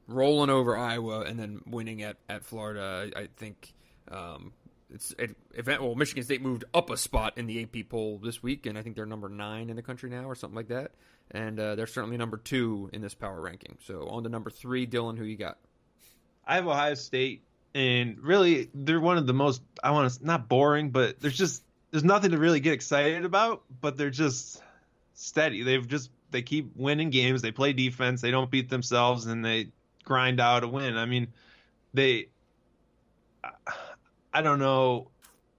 rolling over Iowa and then winning at Florida, I think Michigan State moved up a spot in the AP poll this week, and I think they're number 9 in the country now or something like that. And they're certainly number 2 in this power ranking. So on to number 3, Dylan, who you got? I have Ohio State, and really they're one of the most, not boring, but there's nothing to really get excited about, but they're just steady. They keep winning games. They play defense. They don't beat themselves, and they grind out a win. I mean, I don't know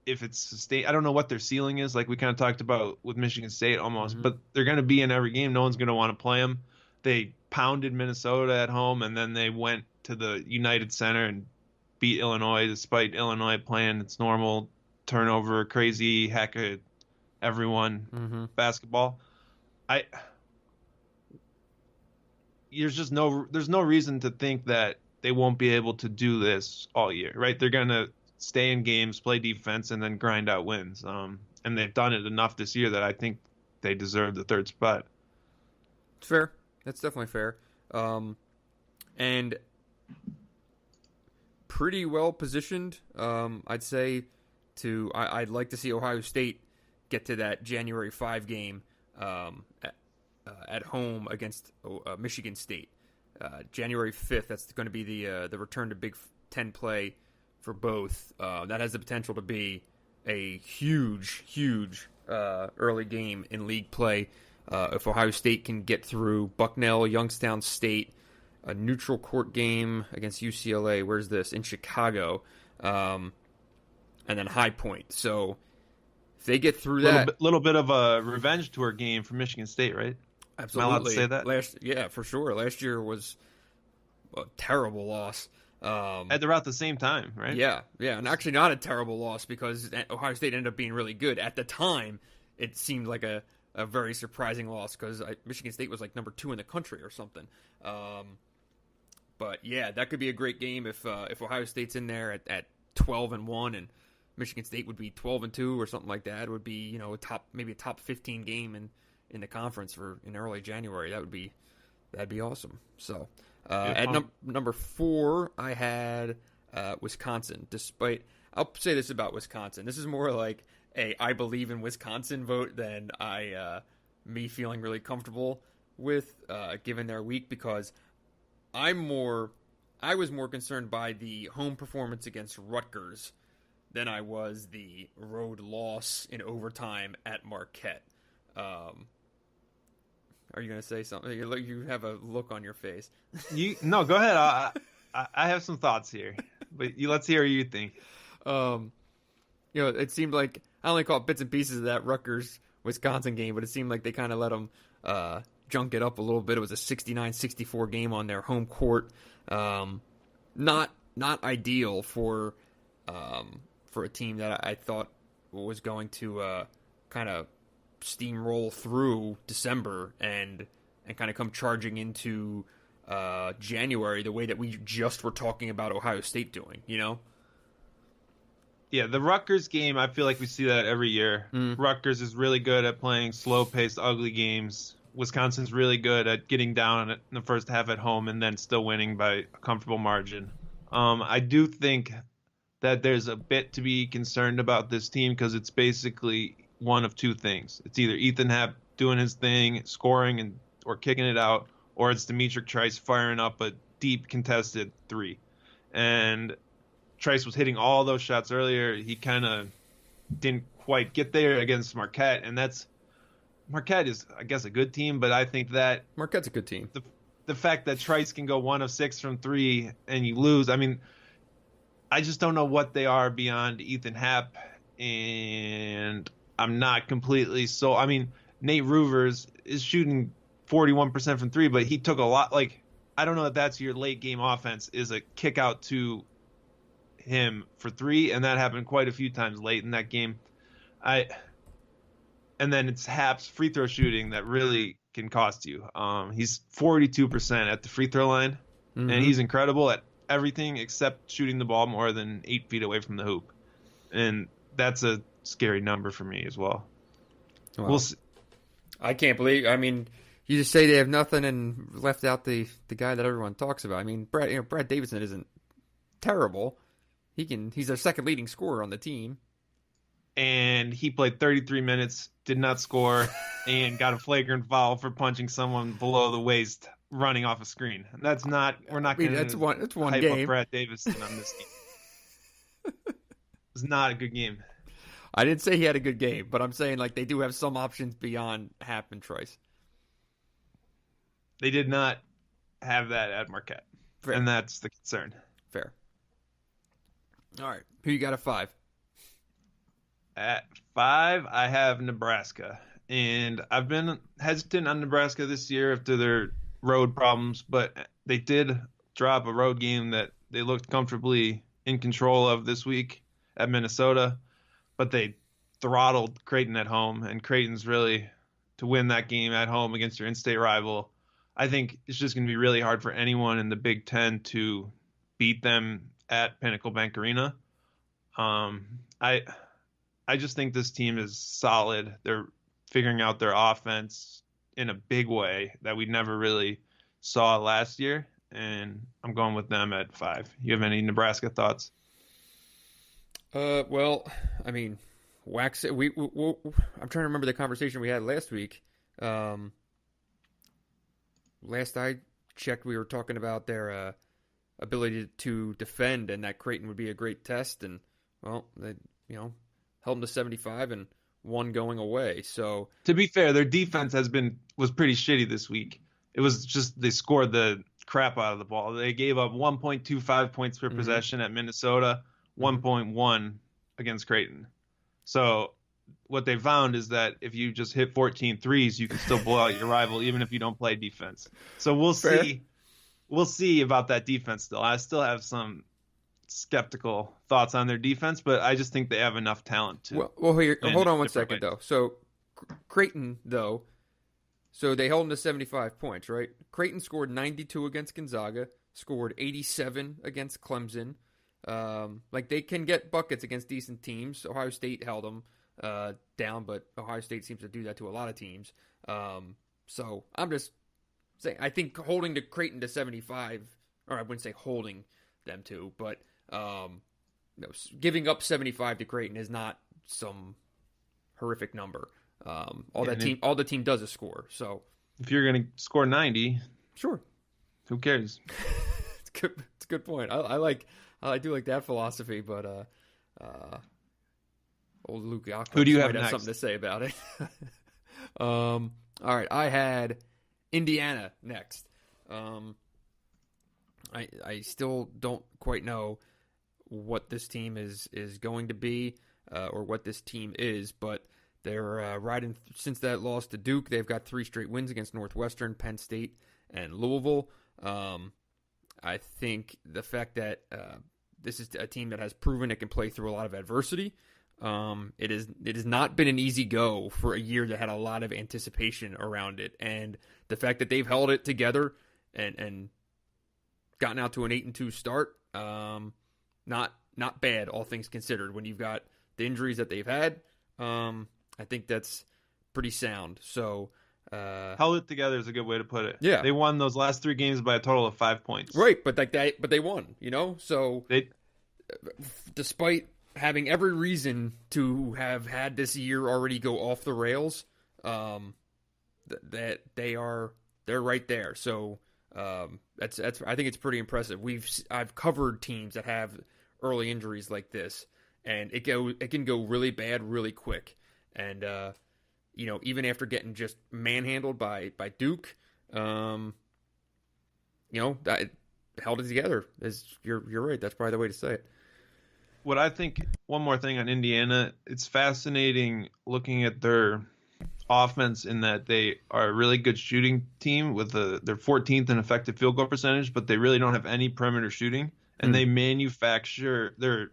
if it's sustained. I don't know what their ceiling is, like we kind of talked about with Michigan State almost, but they're going to be in every game. No one's going to want to play them. They pounded Minnesota at home, and then they went to the United Center and beat Illinois, despite Illinois playing its normal turnover, crazy heck of everyone basketball. There's no reason to think that they won't be able to do this all year, right? They're going to stay in games, play defense, and then grind out wins. And they've done it enough this year that I think they deserve the 3rd spot. It's fair. That's definitely fair. And pretty well positioned, I'd say. I'd like to see Ohio State get to that January 5 game at home against Michigan State. January 5th, that's going to be the return to Big Ten play for both. That has the potential to be a huge early game in league play. If Ohio State can get through Bucknell, Youngstown State, a neutral court game against UCLA. Where's this? In Chicago. And then High Point. So if they get through that... Little bit of a revenge tour game for Michigan State, right? Absolutely. Am I allowed to say that? Yeah, for sure. Last year was a terrible loss. At about the same time, right? Yeah, and actually not a terrible loss because Ohio State ended up being really good. At the time, it seemed like a very surprising loss because Michigan State was like number 2 in the country or something. But yeah, that could be a great game if Ohio State's in there at 12-1 and Michigan State would be 12-2 or something like that. It would be maybe a top 15 game in the conference in early January. That'd be awesome. So. At number 4, I had Wisconsin. I'll say this about Wisconsin. This is more like a I believe in Wisconsin vote than me feeling really comfortable with given their week because I was more concerned by the home performance against Rutgers than I was the road loss in overtime at Marquette. Are you going to say something? You have a look on your face. No, go ahead. I have some thoughts here, but let's hear what you think. It seemed like I only caught bits and pieces of that Rutgers-Wisconsin game, but it seemed like they kind of let them junk it up a little bit. It was a 69-64 game on their home court. Not ideal for a team that I thought was going to kind of steamroll through December and kind of come charging into January the way that we just were talking about Ohio State doing, Yeah, the Rutgers game, I feel like we see that every year. Rutgers is really good at playing slow-paced, ugly games. Wisconsin's really good at getting down in the first half at home and then still winning by a comfortable margin. I do think that there's a bit to be concerned about this team because it's basically one of two things. It's either Ethan Happ doing his thing, scoring and or kicking it out, or it's Demetric Trice firing up a deep contested three. And Trice was hitting all those shots earlier. He kind of didn't quite get there against Marquette, and Marquette is, I guess, a good team, but I think that Marquette's a good team. The fact that Trice can go 1 of 6 from 3 and you lose, I mean, I just don't know what they are beyond Ethan Happ, and I'm not completely so. I mean, Nate Ruvers is shooting 41% from 3, but he took a lot. Like, I don't know if that's your late game offense, is a kick out to him for 3, and that happened quite a few times late in that game. And then it's Happ's free throw shooting that really can cost you. He's 42% at the free throw line, and he's incredible at everything except shooting the ball more than 8 feet away from the hoop. And that's a scary number for me as well. We'll see. I can't believe, I mean, you just say they have nothing and left out the guy that everyone talks about. I mean, Brad Davison isn't terrible. He's their second leading scorer on the team. And he played 33 minutes, did not score, and got a flagrant foul for punching someone below the waist running off a screen. We're not going to that's one hype game. up Brad Davison on this game. It's not a good game. I didn't say he had a good game, but I'm saying like they do have some options beyond Happ and Trice. They did not have that at Marquette, Fair. And that's the concern. Fair. All right, who you got at 5? At 5, I have Nebraska. And I've been hesitant on Nebraska this year after their road problems, but they did drop a road game that they looked comfortably in control of this week at Minnesota, but they throttled Creighton at home, and Creighton's really, to win that game at home against your in-state rival, I think it's just going to be really hard for anyone in the Big Ten to beat them at Pinnacle Bank Arena. I just think this team is solid. They're figuring out their offense in a big way that we never really saw last year, and I'm going with them at 5. You have any Nebraska thoughts? Well, I mean, I'm trying to remember the conversation we had last week. Last I checked, we were talking about their ability to defend, and that Creighton would be a great test. And well, they held them to 75 and one going away. So to be fair, their defense was pretty shitty this week. It was just they scored the crap out of the ball. They gave up 1.25 points per possession at Minnesota, 1.1 against Creighton. So what they found is that if you just hit 14 threes, you can still blow out your rival even if you don't play defense. So we'll see. We'll see about that defense still. I still have some skeptical thoughts on their defense, but I just think they have enough talent to. Well, here, hold on one second, though. So Creighton, though, so they held them to 75 points, right? Creighton scored 92 against Gonzaga, scored 87 against Clemson. Like, they can get buckets against decent teams. Ohio State held them down, but Ohio State seems to do that to a lot of teams. So I'm just saying, I think holding to Creighton to 75, or I wouldn't say holding them to, but giving up 75 to Creighton is not some horrific number. All the team does is score. So if you're going to score 90, sure, who cares? It's a good point. I do like that philosophy, but old Luke Yakov who do you have might have next? something to say about it. All right, I had Indiana next. I still don't quite know what this team is going to be or what this team is, but they're riding since that loss to Duke. They've got 3 straight wins against Northwestern, Penn State, and Louisville. I think the fact that this is a team that has proven it can play through a lot of adversity. It has not been an easy go for a year that had a lot of anticipation around it, and the fact that they've held it together and gotten out to an 8-2 start, not bad, all things considered. When you've got the injuries that they've had, I think that's pretty sound. So Held it together is a good way to put it. Yeah. They won those last 3 games by a total of 5 points. Right, but they won, So They despite having every reason to have had this year already go off the rails, that they're right there. So that's I think it's pretty impressive. I've covered teams that have early injuries like this, and it can go really bad really quick. And even after getting just manhandled by Duke, that held it together. You're right. That's probably the way to say it. What I think, one more thing on Indiana, it's fascinating looking at their offense in that they are a really good shooting team with their 14th in effective field goal percentage, but they really don't have any perimeter shooting, and they manufacture their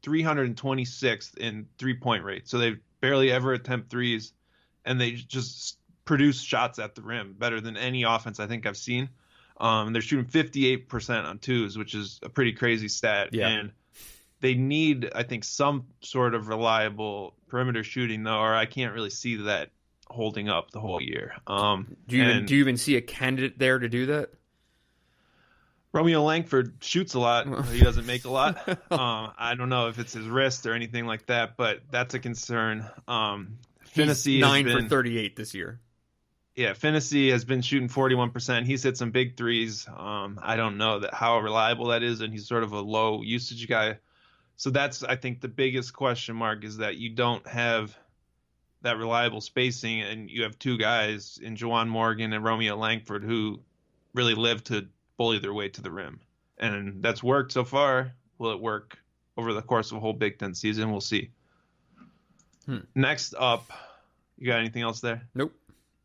326th in 3-point rate. So they barely ever attempt threes, and they just produce shots at the rim better than any offense I think I've seen. They're shooting 58% on twos, which is a pretty crazy stat. Yeah. And they need, I think, some sort of reliable perimeter shooting, though, or I can't really see that holding up the whole year. Do you even see a candidate there to do that? Romeo Langford shoots a lot. He doesn't make a lot. I don't know if it's his wrist or anything like that, but that's a concern. He's 9 for 38 this year. Yeah, Finney has been shooting 41%. He's hit some big threes. I don't know how reliable that is, and he's sort of a low usage guy. So that's, I think, the biggest question mark is that you don't have that reliable spacing, and you have 2 guys in Juwan Morgan and Romeo Langford who really live to bully their way to the rim. And that's worked so far. Will it work over the course of a whole Big Ten season? We'll see. Next up, you got anything else there? Nope.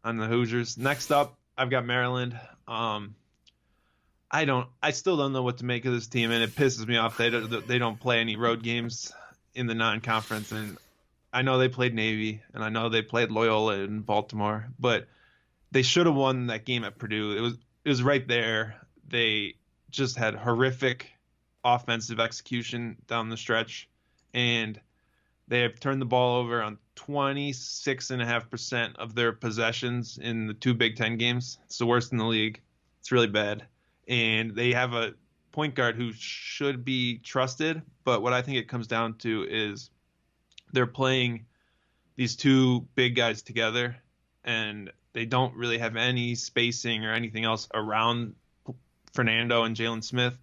On the Hoosiers. Next up, I've got Maryland. I still don't know what to make of this team, and it pisses me off. They don't play any road games in the non-conference, and I know they played Navy, and I know they played Loyola in Baltimore, but they should have won that game at Purdue. It was right there. They just had horrific offensive execution down the stretch, and they have turned the ball over on 26.5% of their possessions in the 2 Big Ten games. It's the worst in the league. It's really bad. And they have a point guard who should be trusted, but what I think it comes down to is they're playing these 2 big guys together, and they don't really have any spacing or anything else around Fernando and Jalen Smith,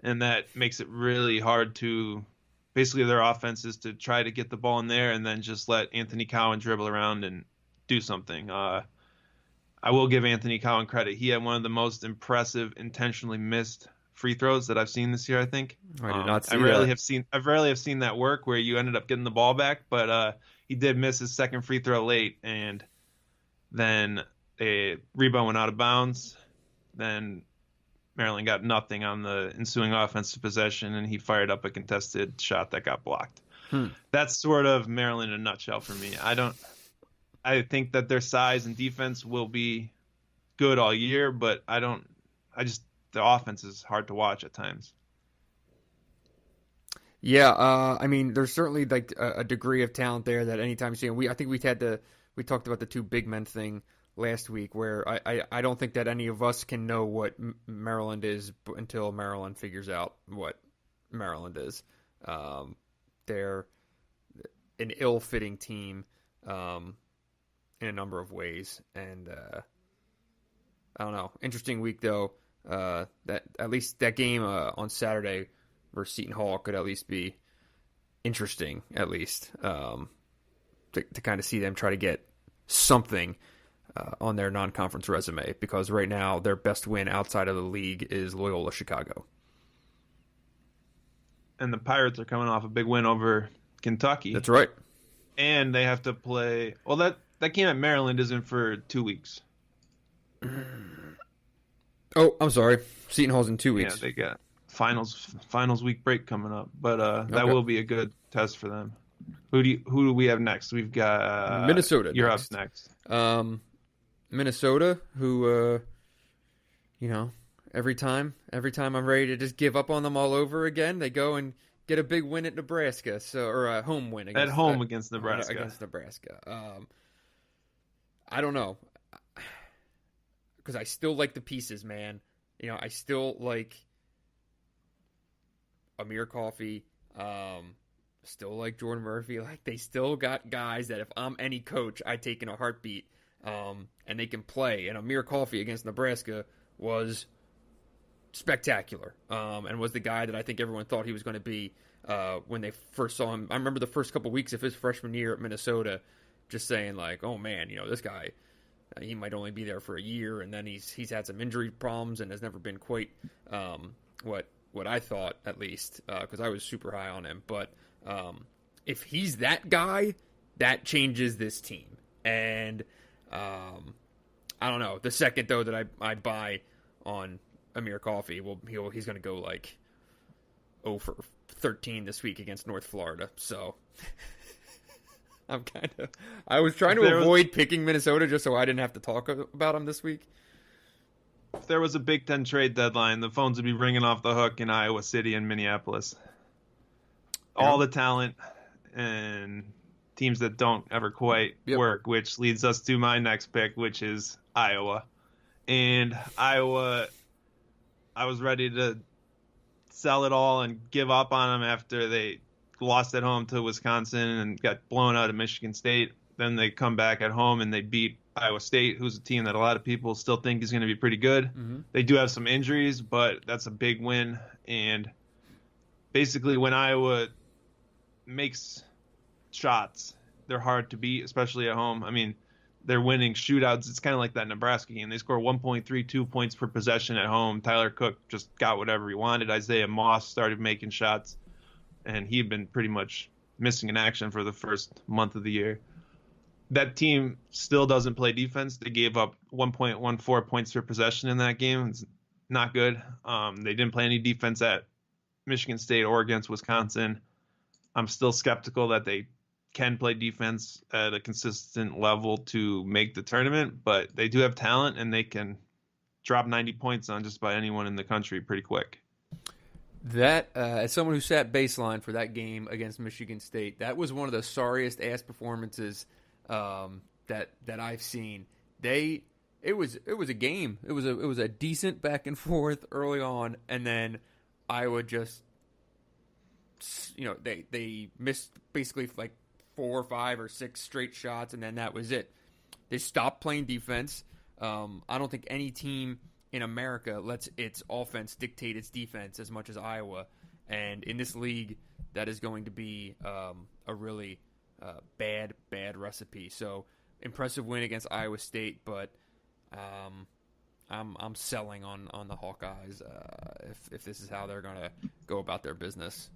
and that makes it really hard to – basically their offense is to try to get the ball in there and then just let Anthony Cowan dribble around and do something. I will give Anthony Cowan credit. He had one of the most impressive intentionally missed free throws that I've seen this year, I think. I did not see I rarely have seen that work where you ended up getting the ball back, but he did miss his second free throw late, and then a rebound went out of bounds. Then Maryland got nothing on the ensuing offensive possession, and he fired up a contested shot that got blocked. That's sort of Maryland in a nutshell for me. I think that their size and defense will be good all year, but the offense is hard to watch at times. Yeah, I mean, there's certainly like a degree of talent there that anytime soon. I think we talked about the 2 big men thing last week, where I don't think that any of us can know what Maryland is until Maryland figures out what Maryland is. They're an ill-fitting team in a number of ways, and I don't know. Interesting week though. That at least that game on Saturday versus Seton Hall could at least be interesting, at least to kind of see them try to get something on their non-conference resume, because right now their best win outside of the league is Loyola Chicago. And the Pirates are coming off a big win over Kentucky. That's right. And they have to play. Well, that game at Maryland isn't for 2 weeks. Oh, I'm sorry. Seton Hall's in 2 weeks. Yeah, they got finals week break coming up, but that will be a good test for them. Who do we have next? We've got Minnesota. You're next. up next. Minnesota, who every time I'm ready to just give up on them all over again, they go and get a big win at Nebraska, or a home win against Nebraska. Against Nebraska. I don't know. because I still like the pieces, man. I still like Amir Coffey, still like Jordan Murphy. Like, they still got guys that if I'm any coach, I take in a heartbeat, and they can play. And Amir Coffey against Nebraska was spectacular, and was the guy that I think everyone thought he was going to be when they first saw him. I remember the first couple weeks of his freshman year at Minnesota, just saying like, "Oh man, this guy, he might only be there for a year," and then he's had some injury problems and has never been quite what I thought, at least, because I was super high on him. But if he's that guy, that changes this team. And I don't know. The second though that I buy on Amir Coffey, he's going to go like 0 for 13 this week against North Florida. So I was trying to avoid picking Minnesota just so I didn't have to talk about him this week. If there was a Big Ten trade deadline, the phones would be ringing off the hook in Iowa City and Minneapolis. All the talent and teams that don't ever quite work, which leads us to my next pick, which is Iowa. And Iowa, I was ready to sell it all and give up on them after they lost at home to Wisconsin and got blown out of Michigan State. Then they come back at home and they beat Iowa State, who's a team that a lot of people still think is going to be pretty good. Mm-hmm. They do have some injuries, but that's a big win. And basically when Iowa makes shots, they're hard to beat, especially at home. I mean, they're winning shootouts. It's kind of like that Nebraska game. They score 1.32 points per possession at home. Tyler Cook just got whatever he wanted. Isaiah Moss started making shots, and he'd been pretty much missing in action for the first month of the year. That team still doesn't play defense. They gave up 1.14 points per possession in that game. It's not good. They didn't play any defense at Michigan State or against Wisconsin. I'm still skeptical that they can play defense at a consistent level to make the tournament, but they do have talent and they can drop 90 points on just about anyone in the country pretty quick. That, as someone who sat baseline for that game against Michigan State, that was one of the sorriest ass performances that I've seen. It was a game. It was a decent back and forth early on, and then Iowa just, they missed basically like 4 or 5 or 6 straight shots, and then that was it. They stopped playing defense. I don't think any team in America lets its offense dictate its defense as much as Iowa, and in this league, that is going to be a really bad recipe. So impressive win against Iowa State, but I'm selling on the Hawkeyes if this is how they're going to go about their business.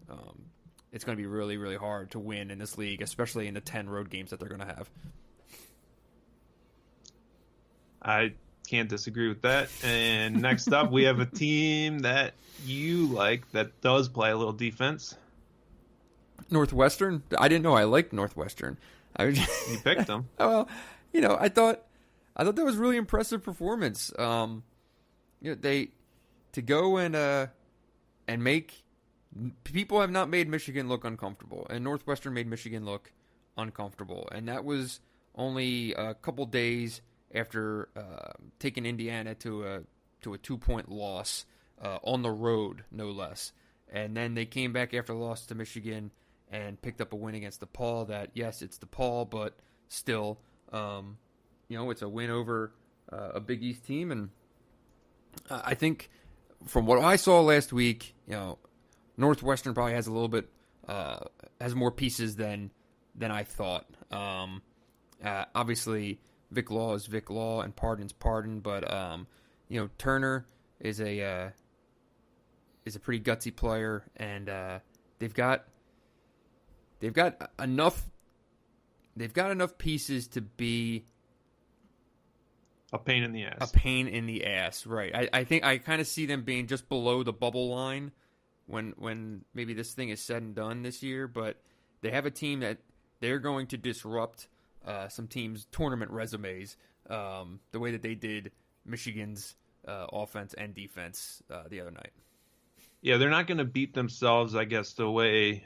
It's going to be really, really hard to win in this league, especially in the 10 road games that they're going to have. I can't disagree with that. And next up, we have a team that you like that does play a little defense. Northwestern? I didn't know I liked Northwestern. You picked them. Well, I thought that was a really impressive performance. They to go and make people have not made Michigan look uncomfortable, and Northwestern made Michigan look uncomfortable, and that was only a couple days after taking Indiana to a 2-point loss on the road, no less. And then they came back after the loss to Michigan and picked up a win against DePaul. That, yes, it's DePaul, but still, it's a win over a Big East team. And I think from what I saw last week, Northwestern probably has a little bit has more pieces than I thought. Obviously, Vic Law is Vic Law and Pardon's Pardon, but Turner is a pretty gutsy player, and they've got enough pieces to be a pain in the ass. A pain in the ass, right? I think I kind of see them being just below the bubble line when maybe this thing is said and done this year, but they have a team that they're going to disrupt some teams' tournament resumes the way that they did Michigan's offense and defense the other night. Yeah, they're not going to beat themselves, I guess, the way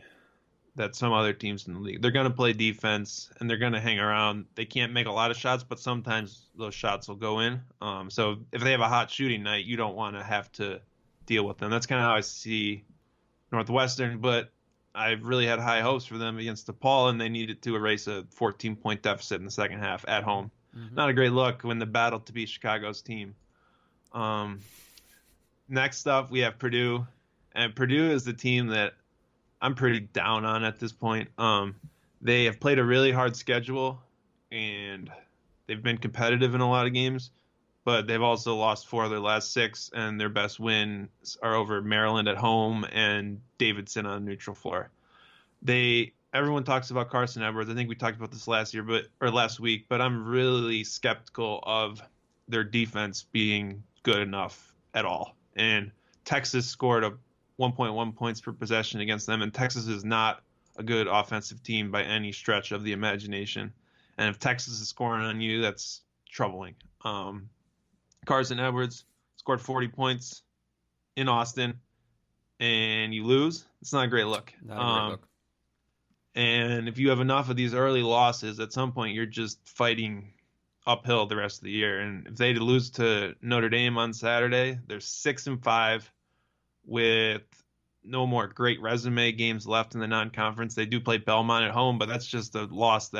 that some other teams in the league. They're going to play defense and they're going to hang around. They can't make a lot of shots, but sometimes those shots will go in. So if they have a hot shooting night, you don't want to have to deal with them. That's kind of how I see Northwestern, but I really had high hopes for them against DePaul, and they needed to erase a 14-point deficit in the second half at home. Mm-hmm. Not a great look when the battle to beat Chicago's team. Next up, we have Purdue, and Purdue is the team that I'm pretty down on at this point. They have played a really hard schedule, and they've been competitive in a lot of games, but they've also lost 4 of their last 6, and their best wins are over Maryland at home and Davidson on neutral floor. Everyone talks about Carson Edwards. I think we talked about this last week, but I'm really skeptical of their defense being good enough at all. And Texas scored 1.1 points per possession against them, and Texas is not a good offensive team by any stretch of the imagination. And if Texas is scoring on you, that's troubling. Carson Edwards scored 40 points in Austin, and you lose. It's not a great look. Not a great look. And if you have enough of these early losses, at some point you're just fighting uphill the rest of the year. And if they lose to Notre Dame on Saturday, they're 6-5 with no more great resume games left in the non-conference. They do play Belmont at home, but that's just a loss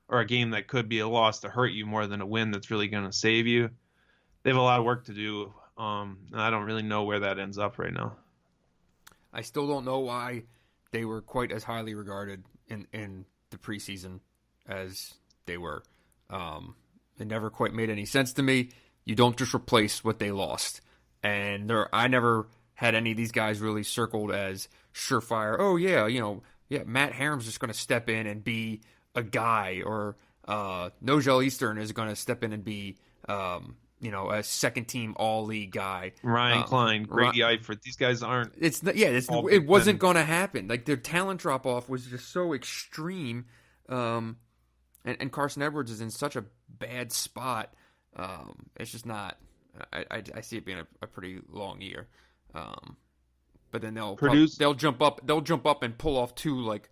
or a game that could be a loss to hurt you more than a win that's really going to save you. They have a lot of work to do. And I don't really know where that ends up right now. I still don't know why they were quite as highly regarded in the preseason as they were. It never quite made any sense to me. You don't just replace what they lost. And I never had any of these guys really circled as surefire. Oh, yeah, Matt Haram's just going to step in and be a guy. Or Nojel Eastern is going to step in and be a second-team all-league guy. Ryan Klein, Grady Eifert. These guys aren't. It wasn't going to happen. Like, their talent drop-off was just so extreme. And Carson Edwards is in such a bad spot. It's just not. I see it being a pretty long year. But then they'll jump up and pull off 2 like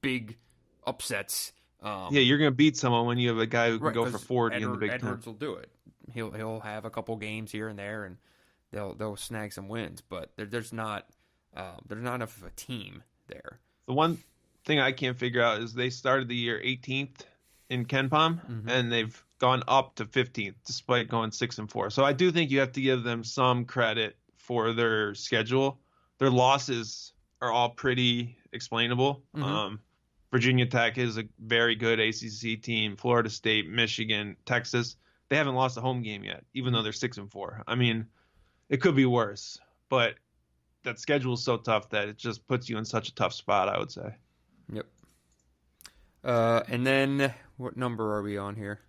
big upsets. You're going to beat someone when you have a guy who can go for 40 in the Big Ten. Edwards will do it. He'll have a couple games here and there, and they'll snag some wins. But there's not enough of a team there. The one thing I can't figure out is they started the year 18th in KenPom, and they've gone up to 15th despite going 6-4. So I do think you have to give them some credit for their schedule. Their losses are all pretty explainable. Virginia Tech is a very good ACC team. Florida State, Michigan, Texas. They haven't lost a home game yet, even though they're 6-4. I mean, it could be worse, but that schedule is so tough that it just puts you in such a tough spot, I would say. Yep. And then what number are we on here?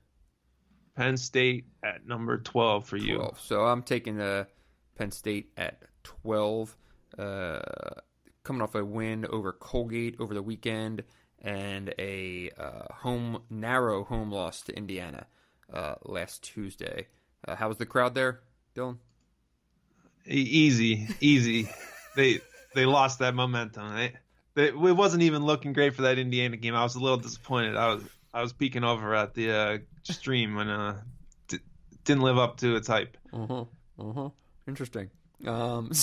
Penn State at number 12 for you. 12. So I'm taking Penn State at 12. Coming off a win over Colgate over the weekend and a narrow home loss to Indiana last Tuesday. How was the crowd there, Dylan? Easy. They lost that momentum. It wasn't even looking great for that Indiana game. I was a little disappointed. I was peeking over at the stream when didn't live up to its hype. Interesting. Penn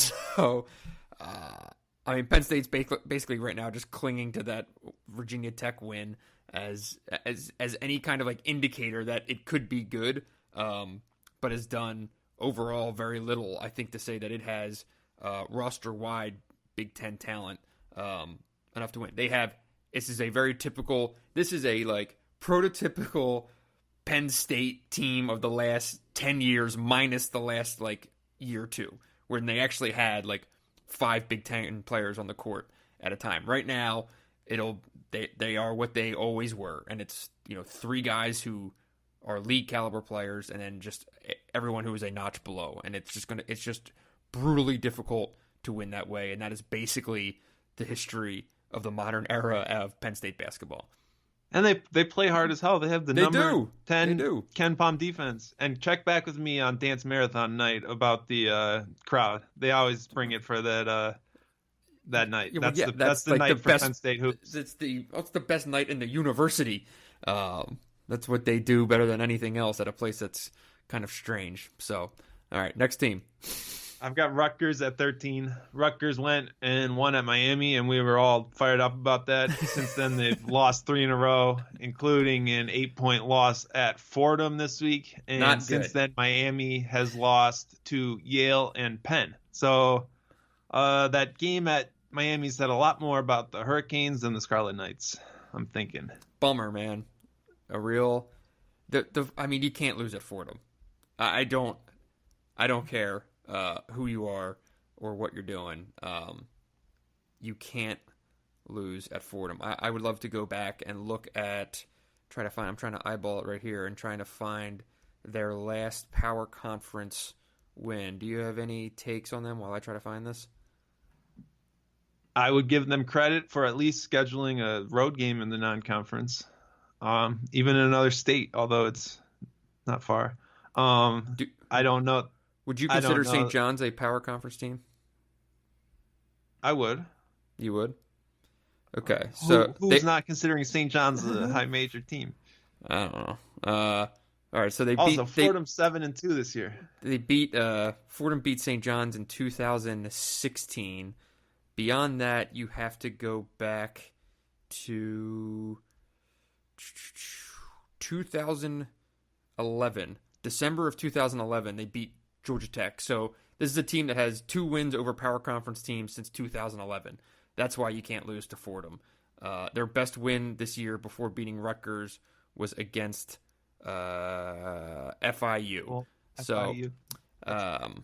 State's basically right now just clinging to that Virginia Tech win as any kind of like indicator that it could be good, but has done overall very little. I think to say that it has roster-wide Big Ten talent enough to win. This is a like prototypical Penn State team of the last 10 years minus the last like year or two, where they actually had like 5 Big Ten players on the court at a time. Right now, they are what they always were, and it's 3 guys who are league caliber players, and then just everyone who is a notch below. And it's just brutally difficult to win that way, and that is basically the history of the modern era of Penn State basketball. And they play hard as hell. They have the number 10 KenPom defense. And check back with me on Dance Marathon night about the crowd. They always bring it for that that night. Yeah, well, That's the like night the for best, Penn State hoops. It's the best night in the university. That's what they do better than anything else at a place that's kind of strange. So, all right, next team. I've got Rutgers at 13. Rutgers went and won at Miami, and we were all fired up about that. Since then, they've lost 3 in a row, including an 8-point loss at Fordham this week. And since then, Miami has lost to Yale and Penn. So that game at Miami said a lot more about the Hurricanes than the Scarlet Knights, I'm thinking. Bummer, man. A real... I mean, you can't lose at Fordham. I don't care who you are or what you're doing. You can't lose at Fordham. I would love to go back and look at... I'm trying to eyeball it right here and trying to find their last Power Conference win. Do you have any takes on them while I try to find this? I would give them credit for at least scheduling a road game in the non-conference, even in another state, although it's not far. I don't know. Would you consider St. John's a Power Conference team? I would. You would? Okay. So who's not considering St. John's a high major team? I don't know. All right, so Fordham 7-2 this year. Fordham beat St. John's in 2016. Beyond that, you have to go back to 2011. December of 2011, they beat Georgia Tech. So this is a team that has 2 wins over Power Conference teams since 2011. That's why you can't lose to Fordham. Their best win this year before beating Rutgers was against FIU. Well, so FIU.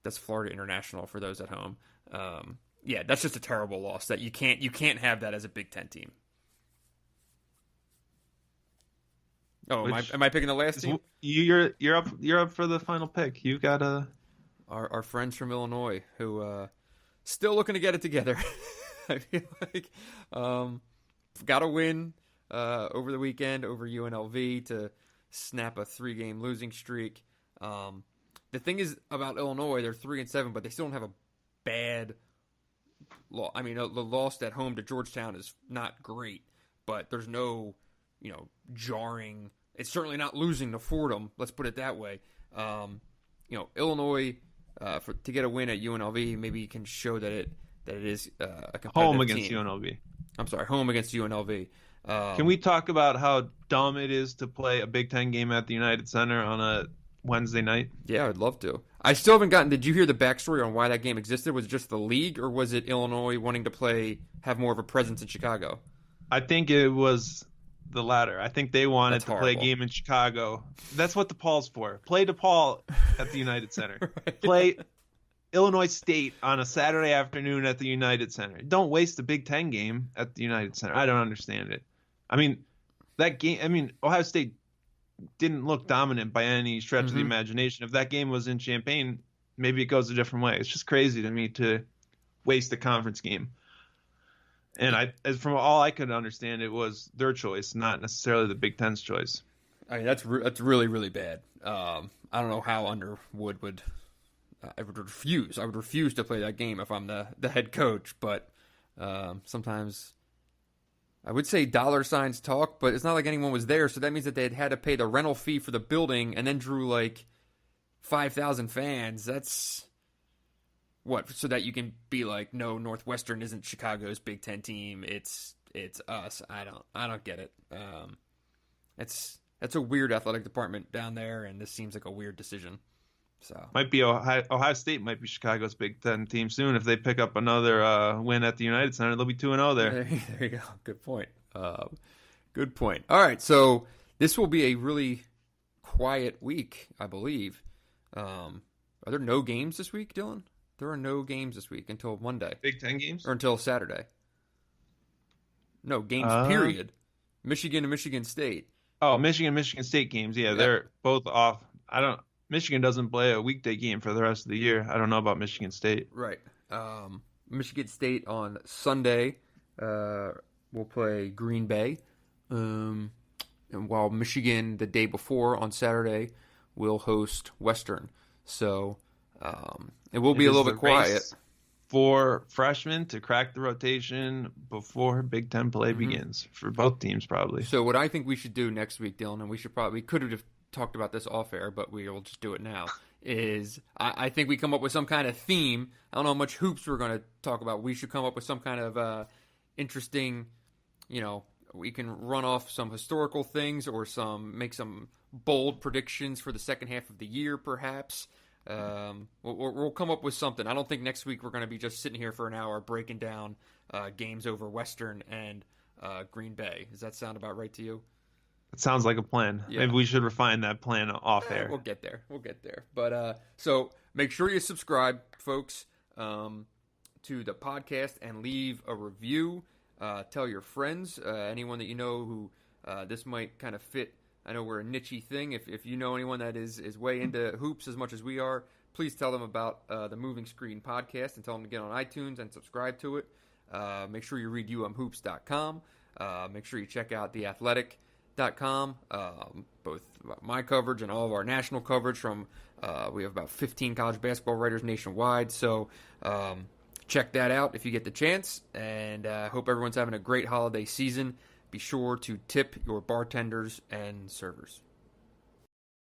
That's Florida International for those at home. Yeah, that's just a terrible loss. That you can't have that as a Big Ten team. Oh, am I picking the last team? You're up for the final pick. You got our friends from Illinois who still looking to get it together. I feel like got a win over the weekend over UNLV to snap a 3-game losing streak. The thing is about Illinois, they're 3-7, but they still don't have a bad loss. I mean, the loss at home to Georgetown is not great, but there's no, jarring. It's certainly not losing to Fordham. Let's put it that way. Illinois to get a win at UNLV, maybe you can show that it is a competitive home against team. UNLV. I'm sorry, home against UNLV. Can we talk about how dumb it is to play a Big Ten game at the United Center on a Wednesday night? Yeah, I'd love to. I still haven't gotten. Did you hear the backstory on why that game existed? Was it just the league, or was it Illinois wanting to have more of a presence in Chicago? I think it was the latter. I think they wanted to play a game in Chicago. That's what DePaul's for. Play DePaul at the United Center. Right. Play Illinois State on a Saturday afternoon at the United Center. Don't waste a Big Ten game at the United Center. I don't understand it. I mean, Ohio State didn't look dominant by any stretch of the imagination. If that game was in Champaign, maybe it goes a different way. It's just crazy to me to waste a conference game. And from all I could understand, it was their choice, not necessarily the Big Ten's choice. I mean, that's really, really bad. I don't know how Underwood would. I would refuse. I would refuse to play that game if I'm the head coach. But sometimes I would say dollar signs talk, but it's not like anyone was there. So that means that they had to pay the rental fee for the building and then drew like 5,000 fans. That's what? So that you can be like, no, Northwestern isn't Chicago's Big Ten team. It's us. I don't get it. That's a weird athletic department down there, and this seems like a weird decision. So might be Ohio State might be Chicago's Big Ten team soon. If they pick up another win at the United Center, they'll be 2-0 there. There you go. Good point. Good point. All right, so this will be a really quiet week, I believe. Are there no games this week, Dylan? There are no games this week until Monday. Big Ten games? Or until Saturday. No, games, period. Michigan and Michigan State. Oh, Michigan State games. Yeah, they're both off. Michigan doesn't play a weekday game for the rest of the year. I don't know about Michigan State. Right. Michigan State on Sunday will play Green Bay. And while Michigan the day before on Saturday will host Western. So it will be a little bit quiet. 4 freshmen to crack the rotation before Big Ten play begins for both teams, probably. So what I think we should do next week, Dylan, and we could have talked about this off air, but we will just do it now, is I think we come up with some kind of theme. I don't know how much hoops we're going to talk about. We should come up with some kind of interesting, we can run off some historical things or make some bold predictions for the second half of the year, perhaps. We'll come up with something. I don't think next week we're going to be just sitting here for an hour breaking down games over Western and Green Bay. Does that sound about right to you? It sounds like a plan. Yeah. Maybe we should refine that plan off air. We'll get there. But so make sure you subscribe, folks, to the podcast and leave a review. Tell your friends, anyone that you know who this might kind of fit. I know we're a niche-y thing. If you know anyone that is way into hoops as much as we are, please tell them about the Moving Screen podcast and tell them to get on iTunes and subscribe to it. Make sure you read umhoops.com. Make sure you check out theathletic.com. Both my coverage and all of our national coverage from we have about 15 college basketball writers nationwide. So check that out if you get the chance. And hope everyone's having a great holiday season. Be sure to tip your bartenders and servers.